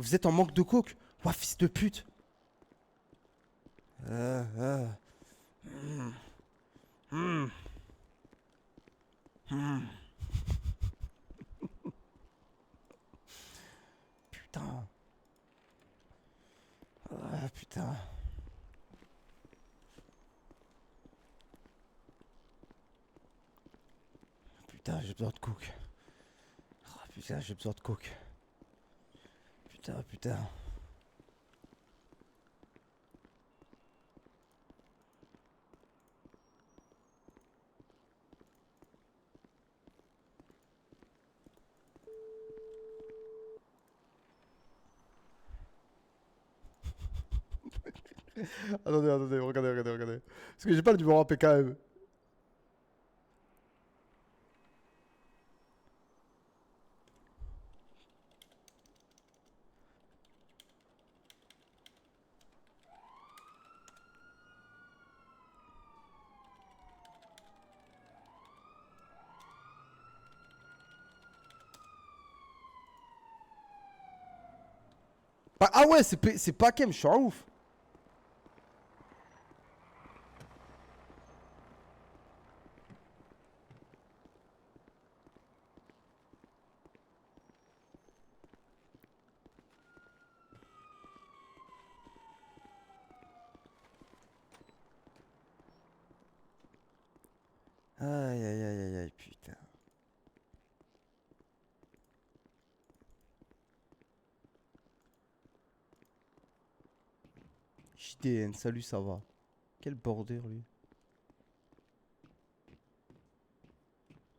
Vous êtes en manque de coke? Ouah, fils de pute. Putain. Ah, putain. Putain, j'ai besoin de coke. Ah, putain, j'ai besoin de coke. Putain, putain. Attendez, regardez. Parce que j'ai pas le numéro APKM. Ah ouais, c'est pas Kem, je suis un ouf. Aïe, putain. JDN, salut, ça va. Quel bordel, lui.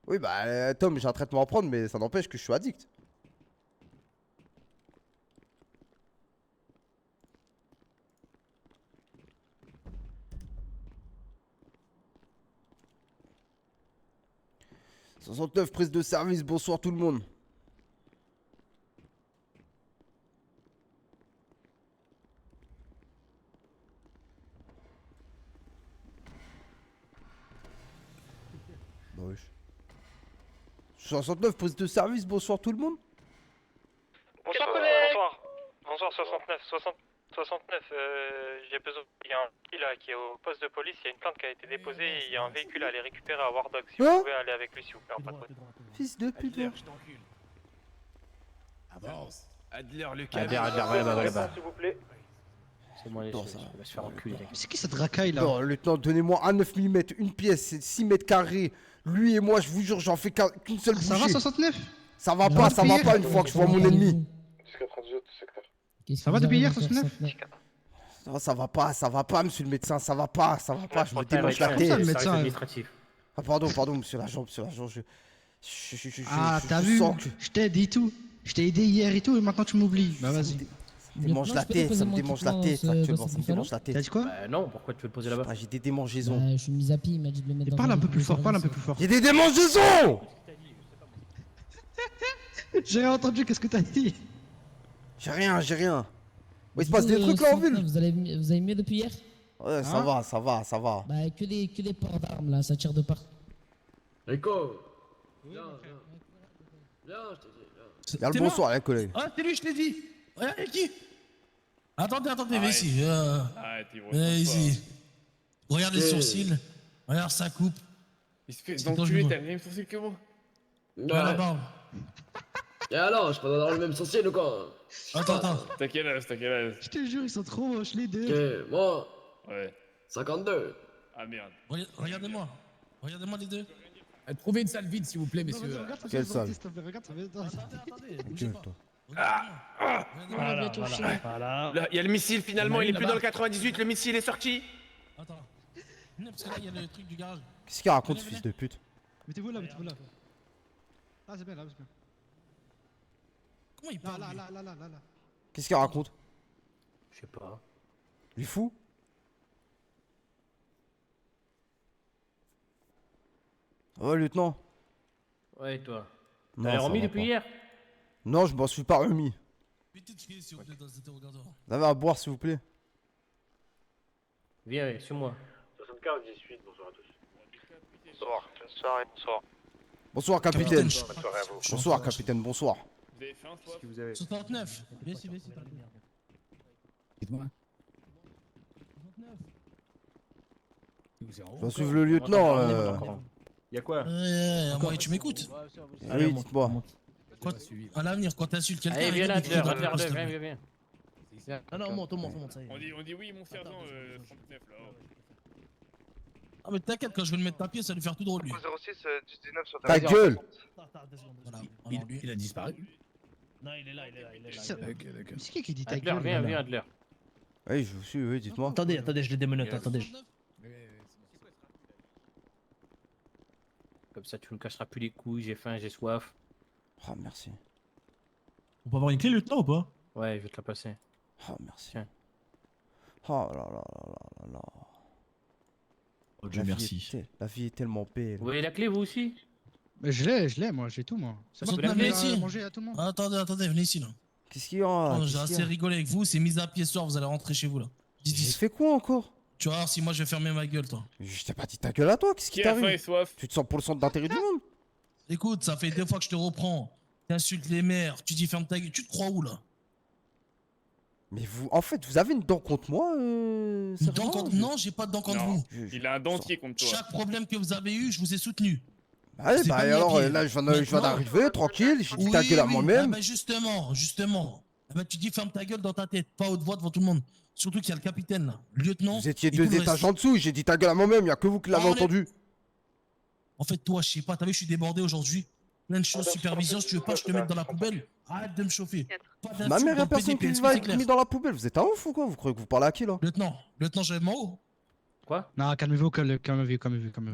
Oui, bah, Tom, j'ai un traitement à prendre, mais ça n'empêche que je suis addict. « 69 prise de service, bonsoir tout le monde. » Bah wesh. 69 prise de service, bonsoir tout le monde. Bonsoir collègue. Bonsoir 69, j'ai besoin, il y a un qui là qui est au poste de police, il y a une plainte qui a été déposée et il y a un véhicule à aller récupérer à War Dog, si vous pouvez aller avec lui s'il vous plaît en patrouille. Fils de pute. Adler, je t'encule. Avance. Adler, le Adler, Réponse s'il vous plaît. C'est moi, je vais se faire enculer. C'est qui cette racaille là? Non, lieutenant, donnez-moi un 9 mm, une pièce, c'est 6 mètres carrés. Lui et moi, je vous jure, j'en fais qu'une seule bouchée. Ça va 69? Ça va pas une fois que je vois mon ennemi. Ça va depuis hier 69? Non, ça va pas, monsieur le médecin, ça va pas, je me démange la ça, tête. le médecin. Ah, pardon, monsieur l'agent, Ah, t'as vu? Je t'aide et tout. Je t'ai aidé hier et tout, et maintenant tu m'oublies. Bah vas-y. Ça me démange la tête actuellement, ça me démange la T'as tête. dit quoi? Bah non, pourquoi tu veux le poser là-bas? J'ai des démangeaisons. Je suis mis à pied, il m'a dit de le mettre dans Parle un peu plus fort, parle un peu plus fort. J'ai des démangeaisons. J'ai rien entendu, qu'est-ce que t'as dit? J'ai rien. Ouais, il se passe des trucs là en ville. Vous avez mieux depuis hier? Ouais, ça va. Bah que des ports d'armes là, ça tire de partout. Rico. Viens, je t'ai dit. Y'a le bonsoir, les collègues. Ah, c'est lui, je t'ai dit. Ouais, qui? Attendez, viens ici. Viens ici. Regarde les sourcils. Regarde sa coupe. Il se fait enculer, t'as le même sourcil que moi. Regarde la barbe. Et alors, je peux avoir le même sourcil ou quoi? Attends. T'as quel âge? Je te jure, ils sont trop moches les deux. Ok, moi. Ouais. 52. Ah merde. Regardez-moi les deux. Trouvez une salle vide, s'il vous plaît, messieurs. Quelle salle? Regarde, ça va. Attendez. Voilà. Là, il y a le missile finalement, il est plus dans le 98, le missile est sorti. Attends. Non, parce que là, il y a le truc du garage. Qu'est-ce qu'il raconte, fils de pute? Mettez-vous là. Ah, c'est bien là, c'est bien. Comment il parle? Là. Qu'est-ce qu'il raconte? Je sais pas. Il est fou? Ouais, lieutenant. Ouais, toi. Non, T'as l'air ça remis va depuis pas. hier? Non, je m'en suis pas remis. Mettez de pied, s'il vous plaît, dans cet interrogatoire. Vous avez à boire, s'il vous plaît? Viens, suis-moi. 75 18, bonsoir à tous. Bonsoir. Bonsoir, capitaine. Bonne soirée à vous. Bonsoir, capitaine, bonsoir. Vous avez fait un swap? 69. Viens ici, t'as le Dites-moi. 69. Vous êtes en haut, Je dois encore. suivre le lieutenant. Y'a quoi? Moi, tu m'écoutes? Oui, dites-moi. Quand, Pas suivi. à l'avenir, quand t'insultes quelqu'un, Allez, viens là, arrête de crier dans Adler, le poste, s'il te viens, plaît. viens. Ah Non, monte, ça y est. On dit oui, mon sergent 39 là. Ah, mais t'inquiète, quand je vais le mettre à pied, ça va lui faire tout drôle, lui. 06 19 sur Ta gueule. Voilà. Alors, lui. Il a disparu. Non, il est là. Ça- Ok, d'accord. Mais c'est qui dit ta Adler, gueule viens, là viens, Adler. Oui, je vous suis, oui, dites-moi. Attendez, je les démenote, attendez. Comme ça, tu me casseras plus les couilles, j'ai faim, j'ai soif. Oh, merci. On peut avoir une clé, lieutenant, ou pas? Ouais, je vais te la passer. Oh, merci. Tiens. Oh là là là là là. Oh Dieu merci. La vie est tellement belle. Vous voyez la clé, vous aussi? Mais je l'ai, moi, j'ai tout, moi. C'est moi Vous qui l'avez donne ici à manger à tout le monde. Attendez, venez ici, là. Qu'est-ce qu'il y a? J'ai assez rigolé avec vous, c'est mise à pied ce soir, vous allez rentrer chez vous, là. J'ai 10-10. fait quoi encore? Tu vas voir si moi je vais fermer ma gueule, toi. Je t'ai pas dit ta gueule à toi, qu'est-ce qui Qui a faim et t'arrive? soif? Tu te sens pour le centre d'intérêt du monde? Écoute, ça fait 2 fois que je te reprends. T'insultes les mères, tu dis ferme ta gueule. Tu te crois où, là? Mais vous, en fait, vous avez une dent contre moi, Une sergent? dent contre... Non, j'ai pas de dent contre Non. vous. Il a un dentier contre toi. Chaque problème que vous avez eu, je vous ai soutenu. Bah, ouais, C'est bah pas et mis à alors pied. là, je viens Maintenant- d'arriver, tranquille, j'ai dit ta gueule à Ah moi-même. bah justement. Ah bah tu dis ferme ta gueule dans ta tête, pas haute voix devant tout le monde. Surtout qu'il y a le capitaine là, le lieutenant. Vous étiez et tout 2 le reste. étages en dessous, j'ai dit ta gueule à moi-même, y'a que vous qui l'avez Ah, on est- entendu. En fait, toi, je sais pas, t'as vu, je suis débordé aujourd'hui. Plein de choses, supervision, si tu veux pas, je te mette dans la poubelle. Arrête de me chauffer. Pas d'insultes Ma mère, dans y'a le personne PDP, qui est-ce va que c'est être clair? mis dans la poubelle. Vous êtes un ouf ou quoi? Vous croyez que vous parlez à qui là? Lieutenant, j'avais mon haut. Quoi? Non, calmez-vous.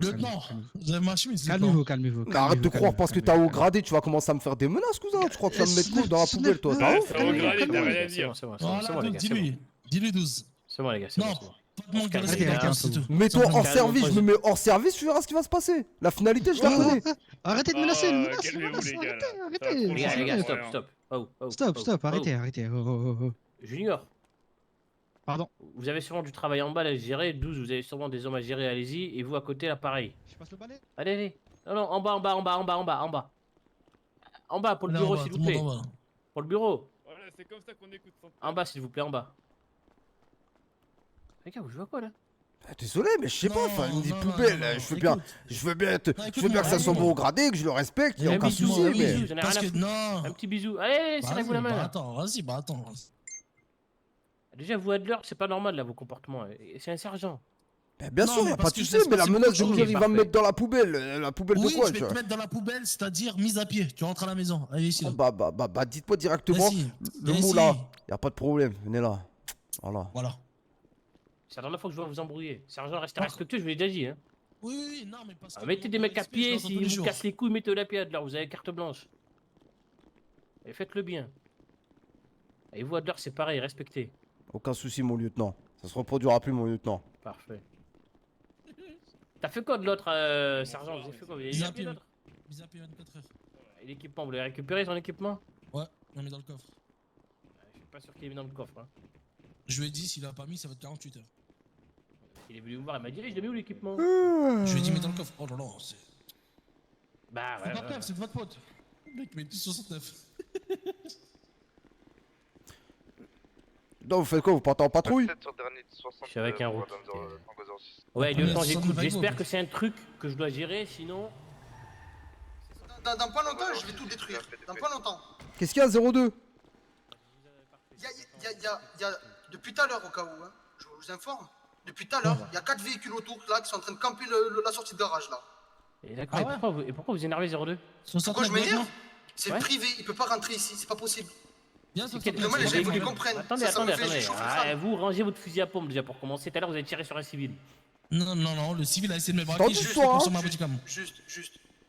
Lieutenant, j'avais ma chemise. Calmez-vous. Mais arrête de croire parce que t'as haut gradé, tu vas commencer à me faire des menaces, cousin. Tu crois que tu vas me mettre quoi dans la poubelle, toi? T'es un Ah, ouf? ça regardez, t'as rien à dire. C'est bon, Voilà, les donc gars, c'est bon. dis-lui 12. C'est bon, les gars, c'est Non, bon. pas de manque de Arrêtez, respect, arrêtez, c'est tout. Mets-toi en Calme-toi, service, je me vas-y. mets hors service, tu verras ce qui va se passer. La finalité, je la connais. Arrêtez de menacer, Oh, calmez-vous, les gars, là. arrêtez. Les gars, Ouais, stop. Arrêtez. Oh. Junior, Pardon. vous avez sûrement du travail en bas à gérer. 12, vous avez sûrement des hommes à gérer, allez-y. Et vous à côté, là, pareil. Je passe le balai. Allez. Non, en bas. En bas, pour le Là, bureau, en bas, s'il tout vous le plaît. monde en bas. Pour le bureau. Voilà, c'est comme ça qu'on écoute son En bas, s'il vous plaît, en bas. Les gars, vous jouez à quoi, là? Ah, désolé, mais je sais pas, enfin, une Non, poubelle, non, je veux bien, écoute. je veux bien écoute-moi, que ça soit écoute-moi. bon gradé, que je le respecte, y a Un aucun bisou, souci, un mais. bisou. J'en ai Parce rien à que non. Un petit bisou. Allez, serrez-vous la main, là. Vas-y, attends. Déjà, vous, Adler, c'est pas normal, là, vos comportements. C'est un sergent. Ben, bien Non, sûr, mais y a pas parce de que je souci, laisse mais la passer menace beaucoup de de me dire, choses. il va me Parfait. mettre dans la poubelle de Oui, quoi, je tu vais vois? te mettre dans la poubelle, c'est-à-dire mise à pied. Tu rentres à la maison. Allez, ici, là. Bah, dites-moi directement Vas-y, le vas-y. mot là, y a pas de problème, venez là. Voilà. Voilà. C'est la dernière fois que je vois vous embrouiller. Sergent, restez respectueux, je vous l'ai déjà dit, hein. Oui, non, mais parce que. Mettez des mecs à respect, je pied, l'entends tous s'ils les vous jours. cassent les couilles, mettez-le à pied, Adler, vous avez carte blanche. Et faites-le bien. Et vous, Adler, c'est pareil, respectez. Aucun souci, mon lieutenant. Ça se reproduira plus, mon lieutenant. Parfait. T'as fait quoi de l'autre, sergent? Vous avez fait quoi? Vous avez Mise à appelé pied, l'autre? mise à pied 24 heures. Et l'équipement, vous l'avez récupéré, son équipement? Ouais, on met dans le coffre. Je suis pas sûr qu'il est mis dans le coffre, hein. Je lui ai dit, s'il a pas mis, ça va être 48 heures. Il est venu me voir, il m'a dit, je l'ai mis où l'équipement? Je lui ai dit, mets dans le coffre. Oh là là, c'est. Bah C'est ouais, pas ouais. grave, c'est de votre faute. Le mec, met tout 69. Non, vous faites quoi? Vous partez en patrouille? Je suis avec un route. Ouais, Attendez, lieutenant, ça j'écoute. me va J'espère vous. que c'est un truc que je dois gérer, sinon... Dans pas longtemps, je vais tout détruire. Dans pas longtemps. Qu'est-ce qu'il y a, 02? Depuis tout à l'heure, au cas où, hein, je vous informe. Depuis tout à l'heure, il y a 4 véhicules autour là qui sont en train de camper la sortie de garage là. Et d'accord, Ah ouais. et pourquoi vous énervez 02? Pourquoi je m'énerve? C'est Ouais. privé, il peut pas rentrer ici, c'est pas possible. Bien, C'est ça, quel- ça, Demain, les ça, gens, il faut ça, qu'ils ça, comprennent. Attendez, Ça me fait attendez. chauffer le Ah, crâne. vous rangez votre fusil à pompe déjà pour commencer. Tout à l'heure, vous avez tiré sur un civil. Non, le civil a essayé de me braquer, Tendu, je suis toi, hein. sur ma bodycam. Juste,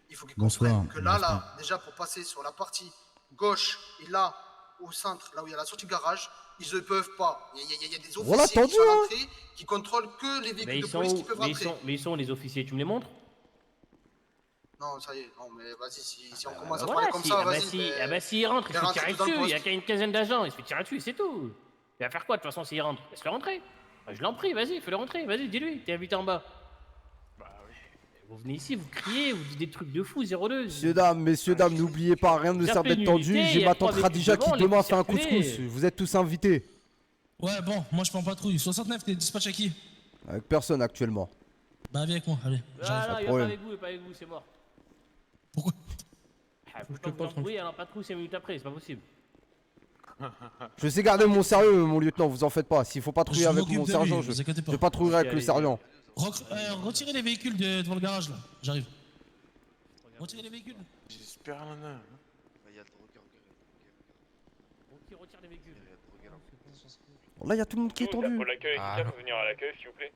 il faut qu'ils Bonsoir. comprennent que là, déjà pour passer sur la partie gauche et là, au centre, là où il y a la sortie de garage, ils ne peuvent pas. Il y a des officiers Voilà, qui tendu, sont à hein. l'entrée, qui contrôlent que les Mais véhicules ils de sont police où? qui peuvent Mais rentrer. ils sont où, les officiers? Tu me les montres? Non, ça y est, non, mais vas-y, si on commence à Voilà, parler comme si, ça, ah bah vas-y. si, mais- ah bah s'il rentre, il se fait rentre tirer tout dans le dessus. Il y a poste. qu'à une quinzaine d'agents, il se fait tirer dessus, c'est tout. Il va faire quoi de toute façon s'il rentre? Laisse-le rentrer. Ah, je l'en prie, vas-y, fais-le rentrer, vas-y, dis-lui, t'es invité en bas. Vous venez ici, vous criez, vous dites des trucs de fou, 02. Messieurs, dames, n'oubliez pas, rien ne sert d'être tendu. J'ai ma tante Khadija qui demain fait un couscous. Vous êtes tous invités. Ouais, bon, moi je prends patrouille. 69, t'es dispatch à qui? Avec personne actuellement. Bah, viens avec moi, allez. Ah non, il va problème. pas avec vous, c'est mort. Pourquoi? Faut pas vous embrouiller, alors patrouille 5 minutes après, c'est pas possible. Je sais garder mon sérieux, mon lieutenant, vous en faites pas. S'il faut patrouiller Je avec m'occupe mon de sergent, lui, vous inquiétez pas. je patrouillerai avec le sergent. Retirez les véhicules devant le garage là, j'arrive. Retirez les véhicules. J'espère un an. Qui retire les véhicules. Là, il y a tout le monde qui est tendu. Pour l'accueil, quelqu'un peut venir à l'accueil, s'il vous plaît.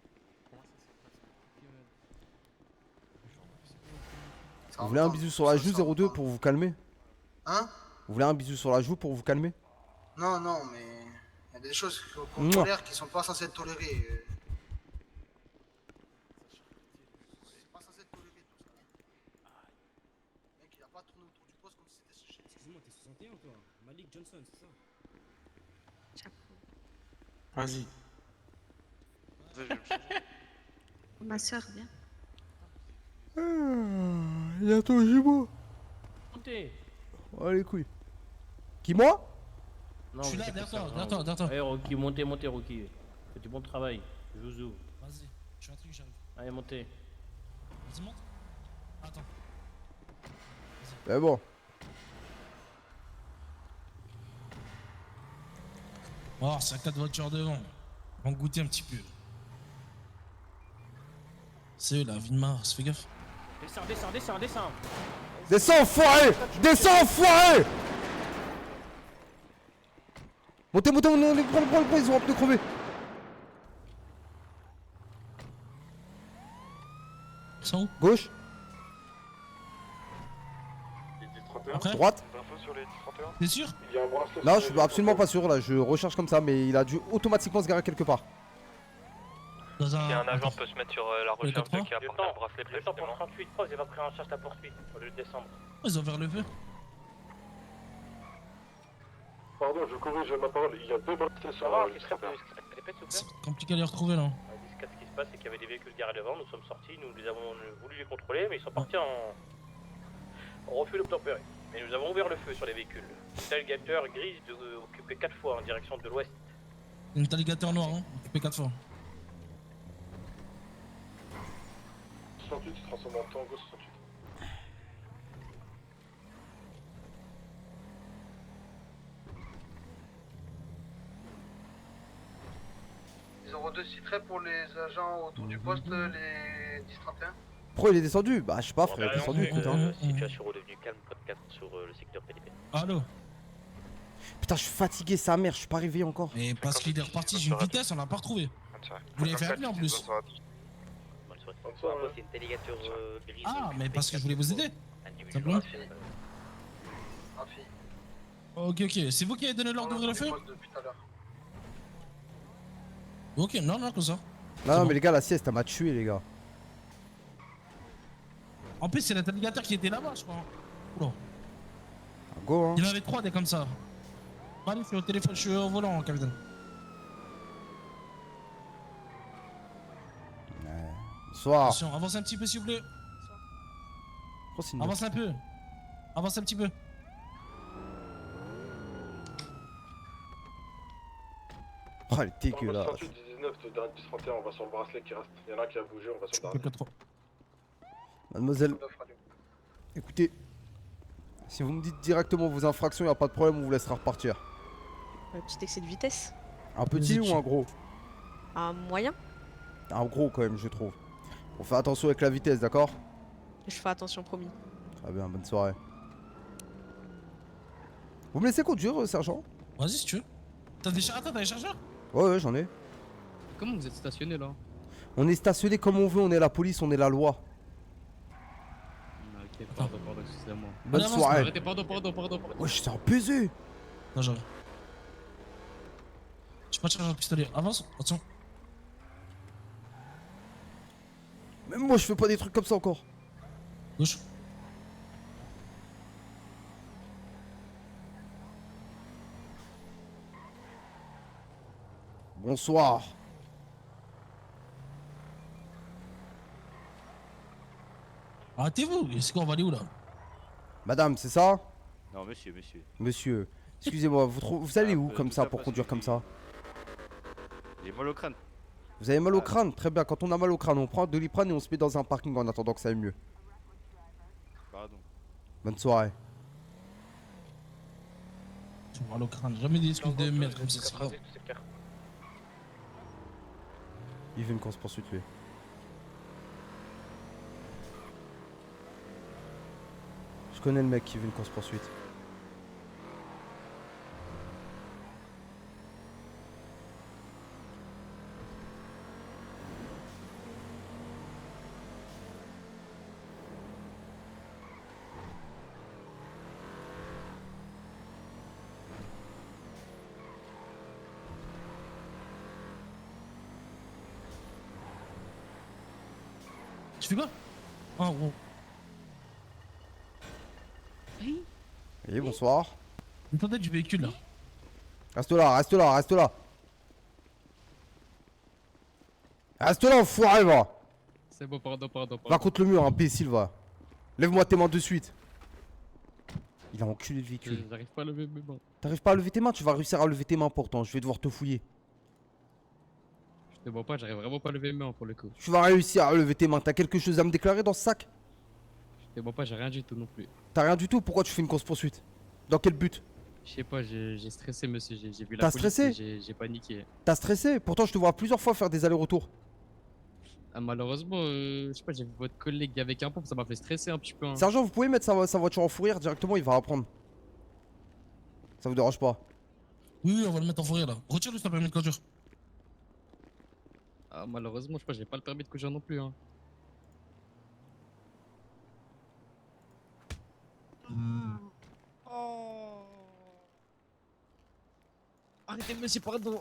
Vous voulez un bisou sur la joue 02 pour vous calmer? Hein? Vous voulez un bisou sur la joue pour vous calmer? Non, non, mais il y a des choses qu'on Mouah. tolère qui sont pas censées être tolérées. C'est pas censé être toléré tout ça. Mec, il a pas tourné autour du poste comme si c'était chez. Excuse-moi, t'es 61 toi? Malik Johnson, c'est ça? Vas-y. Ma soeur, bien. Il y a ton jumeau. Montez. Oh les couilles. Qui, moi? Non, Je suis là, c'est derrière pas toi, ça, derrière toi, non. derrière toi. Allez, Rocky, montez, Rocky. Faites du bon travail. Jouzou. Vas-y, je suis un truc, j'arrive. Allez, montez. Vas-y, monte. Attends. Mais bon. Oh, c'est 4 voitures devant. On va goûter un petit peu. C'est eux là, vie de Mars, fais gaffe. Descends. Descends, enfoiré! Descends, enfoiré! Montez, prends le point, ils ont un pneu crevé. Ils sont où? Gauche, Après? droite. T'es sûr? Non, je suis absolument pas sûr là, je recherche comme ça, mais il a dû automatiquement se garer quelque part. Dans un... Si un agent peut se mettre sur la recherche de qui apporte un bracelet Le temps pour précisément. 38 cross, il va prendre en charge la poursuite au lieu de descendre. Ils ont ouvert le feu. Pardon, je corrige ma parole, il y a deux bracelets sur Alors, le qu'est-ce qu'on peut trappeur. répète, s'il vous C'est plaît. compliqué à les retrouver là. Ce qui se passe, c'est qu'il y avait des véhicules garés devant, nous sommes sortis, nous les avons voulu les contrôler, mais ils sont partis en refus d'obtempérer. Mais nous avons ouvert le feu sur les véhicules. Une alligator grise occupée 4 fois en direction de l'ouest. Une alligator noir, hein, occupé 4 fois. 68 se transforme en tango 68. Les 02 citerait pour les agents autour du poste, les 10-31. Pourquoi il est descendu? Bah, je sais pas, frère, il est descendu, écoute, hein. Situation redevenue calme, code 4 sur le secteur PDP. Allô? Putain, je suis fatigué, sa mère, je suis pas arrivé encore. Et parce qu'il est reparti, j'ai une vitesse, on l'a pas retrouvé. Vous l'avez fait appeler en plus. Bonne soirée. C'est une alligator grise. Ah, mais parce que je voulais vous aider. Individu Simplement. Ma fille. Ok, c'est vous qui avez donné l'ordre d'ouvrir le feu? Depuis tout à l'heure. Ok, non, comme ça. Non, bon. mais les gars, la sieste, elle m'a tué, les gars. En plus, c'est l'interrogateur qui était là-bas, je crois. Oula. Go, hein. Il y en avait 3 des comme ça. Allez, je suis au téléphone, je suis au volant, capitaine. Bonsoir. Attention, avancez un petit peu, s'il vous plaît. Oh, c'est une- Avance un peu. Avance un petit peu. Oh, elle est dégueulasse. 68, 19, dernier 10-31, on va sur le bracelet qui reste. Il y en a un qui a bougé, on va sur le bracelet. 4-3. Mademoiselle, écoutez, si vous me dites directement vos infractions, y a pas de problème, on vous laissera repartir. Un petit excès de vitesse. Un petit ou un gros? Un moyen. Un gros quand même, je trouve. On fait attention avec la vitesse, d'accord? Je fais attention, promis. Très bien, bonne soirée. Vous me laissez conduire, sergent? Vas-y, si tu veux. T'as des chargeurs? Ouais, j'en ai. Comment vous êtes stationné là? On est stationné comme on veut, on est la police, on est la loi. Ok, pardon, excusez-moi. Bonne Allez, avance, soirée. Arrêtez, pardon. Ouais, je suis un baiser. Non, j'arrive. J'ai pas de chargeur de pistolet. Avance, attention. Même moi, je fais pas des trucs comme ça encore. Gauche. Bonsoir. Arrêtez-vous, c'est quoi, on va aller où là? Madame, c'est ça? Non, monsieur, monsieur. Monsieur, excusez-moi, vous allez où comme ça pour conduire comme ça? J'ai mal au crâne. Vous avez mal au crâne? Très bien, quand on a mal au crâne, on prend un Doliprane et on se met dans un parking en attendant que ça aille mieux. Pardon. Bonne soirée. Tu me au crâne, jamais des excuses de merde comme ça, c'est grave. Il fait une course poursuite lui. Je connais le mec qui veut une course poursuite. Tu fais quoi? Oh, gros. Oui, bonsoir. Attendez du véhicule là. Reste là, reste là, reste là. Reste là, enfoiré, va. C'est bon, pardon. Va contre le mur, imbécile, va. Lève-moi tes mains de suite. Il a enculé le véhicule. J'arrive pas à lever mes mains. T'arrives pas à lever tes mains? Tu vas réussir à lever tes mains pourtant. Je vais devoir te fouiller. Je te vois pas, j'arrive vraiment pas à lever mes mains pour le coup. Tu vas réussir à lever tes mains. T'as quelque chose à me déclarer dans ce sac? Je te vois pas, j'ai rien du tout non plus. T'as rien du tout? Pourquoi tu fais une course poursuite? Dans quel but? Je sais pas, j'ai stressé monsieur, j'ai vu T'as la police. stressé? J'ai paniqué. T'as stressé? Pourtant je te vois plusieurs fois faire des allers-retours. Ah, malheureusement, je sais pas, j'ai vu votre collègue avec un pompe, ça m'a fait stresser un petit peu. Hein. Sergent, vous pouvez mettre sa voiture en fourrière directement, il va apprendre. Ça vous dérange pas? Oui, on va le mettre en fourrière là. Retire-le sur ta permis de conduire. Ah, malheureusement, je sais pas, j'ai pas le permis de conduire non plus. Hein. Oh. Arrêtez, monsieur, pardon.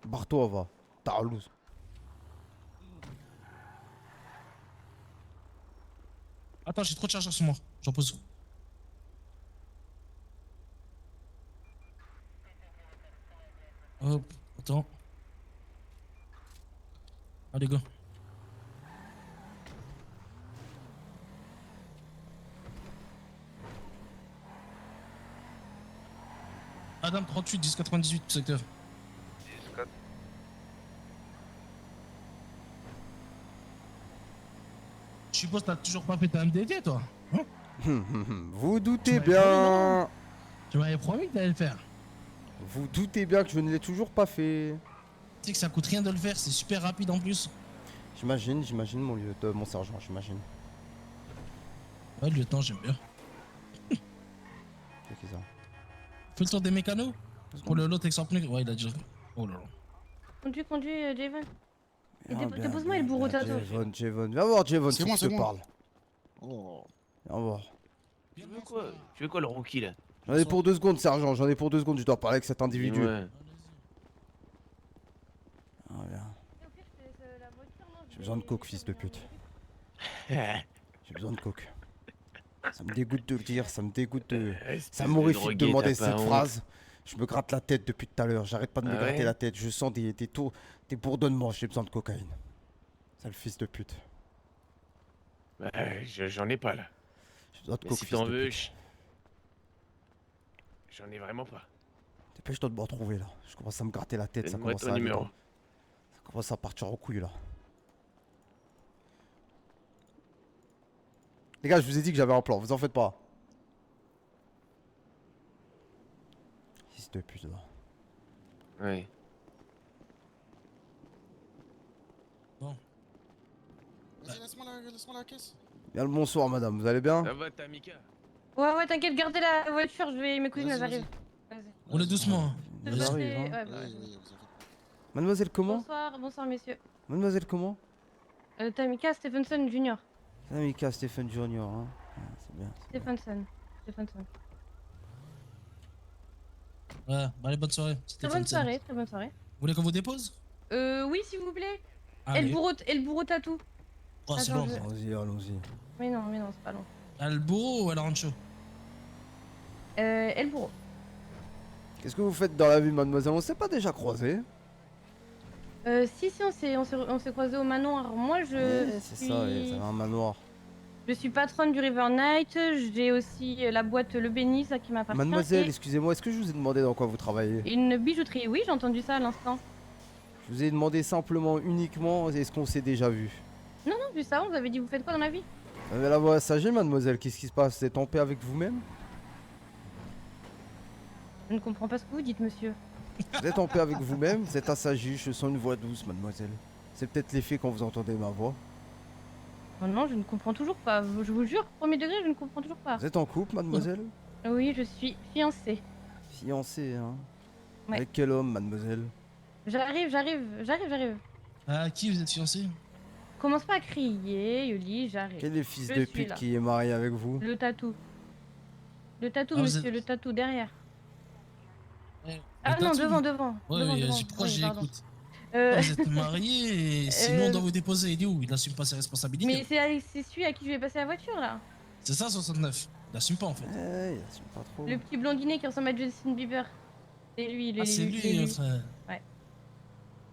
Barre-toi, va. T'as loose. Attends, j'ai trop de chargeurs sur moi. J'en pose. Hop, attends. Allez, go. Adam 38, 1098, secteur. Je suppose que t'as toujours pas fait ta MDT, toi, hein? Vous doutez Tu m'avais promis, bien. non? Tu m'avais promis que t'allais le faire. Vous doutez bien que je ne l'ai toujours pas fait. Tu sais que ça coûte rien de le faire, c'est super rapide en plus. J'imagine mon sergent, j'imagine. Ouais, le lieutenant, j'aime bien. C'est qui ça? Fais le tour des mécanos. Pour l'autre exemple, ouais, il a déjà. Oh là là. Conduis, Javon. Dépose-moi le bourreau tato. Javon, viens voir Javon si je te parle. Oh. Viens voir. Tu veux quoi, le rookie là? J'en ai pour 2 secondes, sergent, j'en ai pour 2 secondes, je dois parler avec cet individu. Ouais. Ah, viens. J'ai besoin de coke, fils de pute. J'ai besoin de coke. Ça me dégoûte de le dire, ça me dégoûte de... Ça m'horrifie de demander cette phrase. Je me gratte la tête depuis tout à l'heure, j'arrête pas de me gratter la tête, je sens des bourdonnements, j'ai besoin de cocaïne. Sale fils de pute. Bah, j'en ai pas là. J'ai besoin de Mais coke, si fils t'en de veux, pute. j'en ai vraiment pas. Dépêche-toi de me retrouver là, je commence à me gratter la tête, ça Donne-moi commence ton à numéro. Ça commence à partir en couille là. Les gars, je vous ai dit que j'avais un plan, vous en faites pas. Fils de pute là. Ouais. Bon. Vas-y, laisse-moi la caisse. Bien le bonsoir madame, vous allez bien? Ça va, t'as Mika? Ouais, t'inquiète, gardez la voiture, mes cousines, elles arrivent. Roulez doucement. Hein. Elles arrivent, hein. Ouais, bah, Mademoiselle comment? bonsoir messieurs. Mademoiselle comment? Tamika Stephenson Jr. Mika Stephen Junior, hein. Ah, c'est bien. Stephenson. Ouais, bah allez, bonne soirée. Très bonne soirée, très bonne soirée. Vous voulez qu'on vous dépose? Oui, s'il vous plaît. Et Allez. le bourreau tatou. Oh, c'est Attends, long. Allons-y, allons-y. Mais non, c'est pas long. El Burro ou El Rancho? Et le bourreau. Qu'est-ce que vous faites dans la vie, mademoiselle? On s'est pas déjà croisés? Si, on s'est croisés au manoir. Moi, C'est ça, vous avez un manoir. Je suis patronne du River Night. J'ai aussi la boîte Le Béni, ça qui m'appartient. Mademoiselle, et excusez-moi, est-ce que je vous ai demandé dans quoi vous travaillez? une bijouterie. Oui, j'ai entendu ça à l'instant. Je vous ai demandé simplement, uniquement, est-ce qu'on s'est déjà vu? Non, juste avant, vous avez dit, vous faites quoi dans la vie? Vous avez la voix assagée, mademoiselle, qu'est-ce qui se passe? Vous êtes en paix avec vous-même? Je ne comprends pas ce que vous dites, monsieur. Vous êtes en paix avec vous-même? Vous êtes assagée, je sens une voix douce, mademoiselle. C'est peut-être l'effet quand vous entendez ma voix. Oh non, je ne comprends toujours pas. Je vous jure, premier degré, je ne comprends toujours pas. Vous êtes en couple, mademoiselle? Oui, je suis fiancée. Fiancée, hein? Ouais. Avec quel homme, mademoiselle? J'arrive. À qui vous êtes fiancé? Commence pas à crier, Yoli, j'arrive. Quel est le fils Je de suis pute là. qui est marié avec vous? Le tatou. Le tatou, Ah, vous monsieur, êtes- le tatou, derrière. Ouais, Ah le non, tatou. devant. Ouais, devant, mais devant. pourquoi Oui, j'y pardon. écoute? Vous êtes mariés et sinon on doit vous déposer. Il est où? Il n'assume pas ses responsabilités. Mais c'est celui à qui je vais passer la voiture, là. C'est ça 69. Il n'assume pas en fait. Il assume pas trop. Le petit blondinet qui ressemble à Justin Bieber. C'est lui, Ah, c'est lui, votre. Ouais.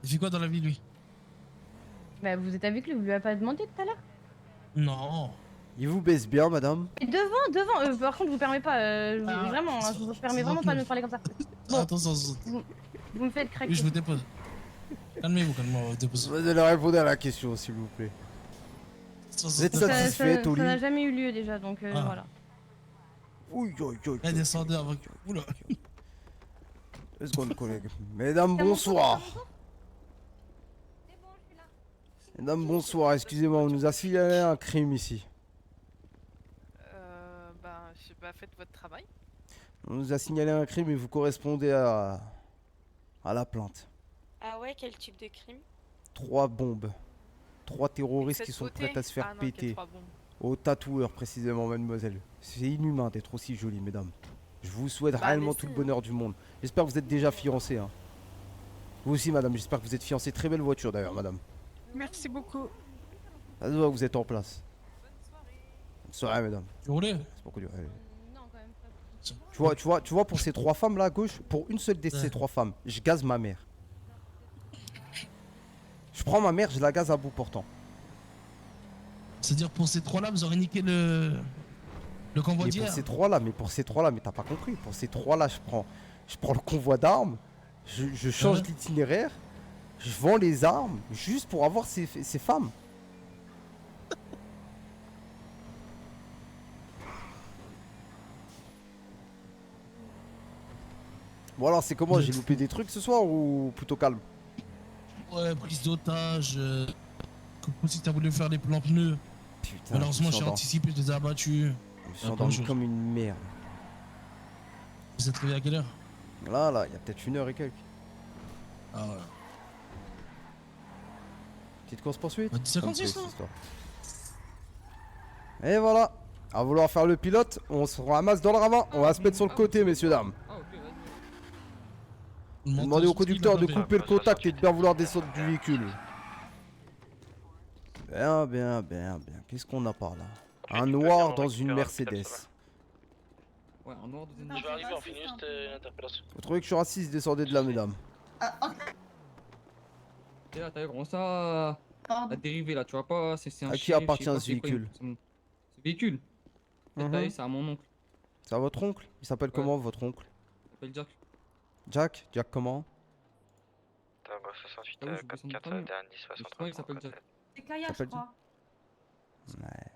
Il fait quoi dans la vie lui? Bah, vous êtes avec lui, vous lui avez pas demandé tout à l'heure? Non. Il vous baisse bien, madame? Et devant. Par contre, je vous permets pas. Vraiment, hein, je vous permets vraiment pas de me parler comme ça. Bon, Attention, vous me faites craquer. oui, je vous dépose. Calmez-vous, déposez. Vous allez répondre à la question, s'il vous plaît. Vous êtes satisfaite, Oli? Ça n'a jamais eu lieu déjà, donc voilà. Ouh, Elle descendait avec. Oula. 2 secondes, collègue. Mesdames, bonsoir. Mesdames, bonsoir. Excusez-moi, on nous a signalé un crime ici. Je sais pas, faites votre travail. On nous a signalé un crime et vous correspondez à la plainte. Ah ouais, quel type de crime? 3 bombes. 3 terroristes Cette qui sont beauté? prêts à se faire Ah non, quel péter. 3 bombes. Au tatoueur, précisément, mademoiselle. C'est inhumain d'être aussi jolie, mesdames. Je vous souhaite réellement tout le bonheur du monde. J'espère que vous êtes déjà fiancée. Hein. Vous aussi, madame. J'espère que vous êtes fiancée. Très belle voiture, d'ailleurs, madame. Merci beaucoup. Ça se voit que vous êtes en place. Bonne soirée, mesdames. Tu roulais? C'est pas cool. Tu vois, pour ces 3 femmes là à gauche, pour une seule de ces 3 femmes, je gaze ma mère. Je prends ma mère, je la gaze à bout portant. C'est-à-dire pour ces 3-là, vous aurez niqué le convoi Mais d'hier? pour ces 3 là, mais t'as pas compris. Pour ces 3 là, je prends le convoi d'armes, je change d'itinéraire, je vends les armes juste pour avoir ces femmes. Bon alors c'est comment? J'ai loupé des trucs ce soir ou plutôt calme? Ouais, prise d'otage. Comme si t'as voulu faire les plans pneus. Putain, Malheureusement, j'ai anticipé, je les ai abattus. Je me suis endormi comme une merde. Vous êtes réveillé à quelle heure? Là, il y a peut-être 1 heure et quelques. Ah ouais. Petite course poursuite? 10h56 là. Et voilà. À vouloir faire le pilote, on se ramasse dans le ravin. On va se mettre sur le côté, messieurs dames. Demandez au conducteur de couper le contact et de bien vouloir descendre du véhicule. Bien. Qu'est-ce qu'on a par là? Un noir dans une Mercedes. Ouais, un noir dans une Je vais arriver, on finit juste une interpellation. Vous trouvez que je suis raciste? Descendez de là, mesdames. Et là, t'as commencé à dériver là, tu vois pas, c'est un À qui chien, appartient je sais pas ce c'est quoi, véhicule? Ce véhicule c'est à mon oncle. C'est à votre oncle? Il s'appelle comment, votre oncle? Il s'appelle Jack. Jack comment? Tango 68, Ah oui, j'ai 4 4, oublié son nom. dernier Je 63. crois qu'il s'appelle Jack. C'est Kaya, je crois. Ouais.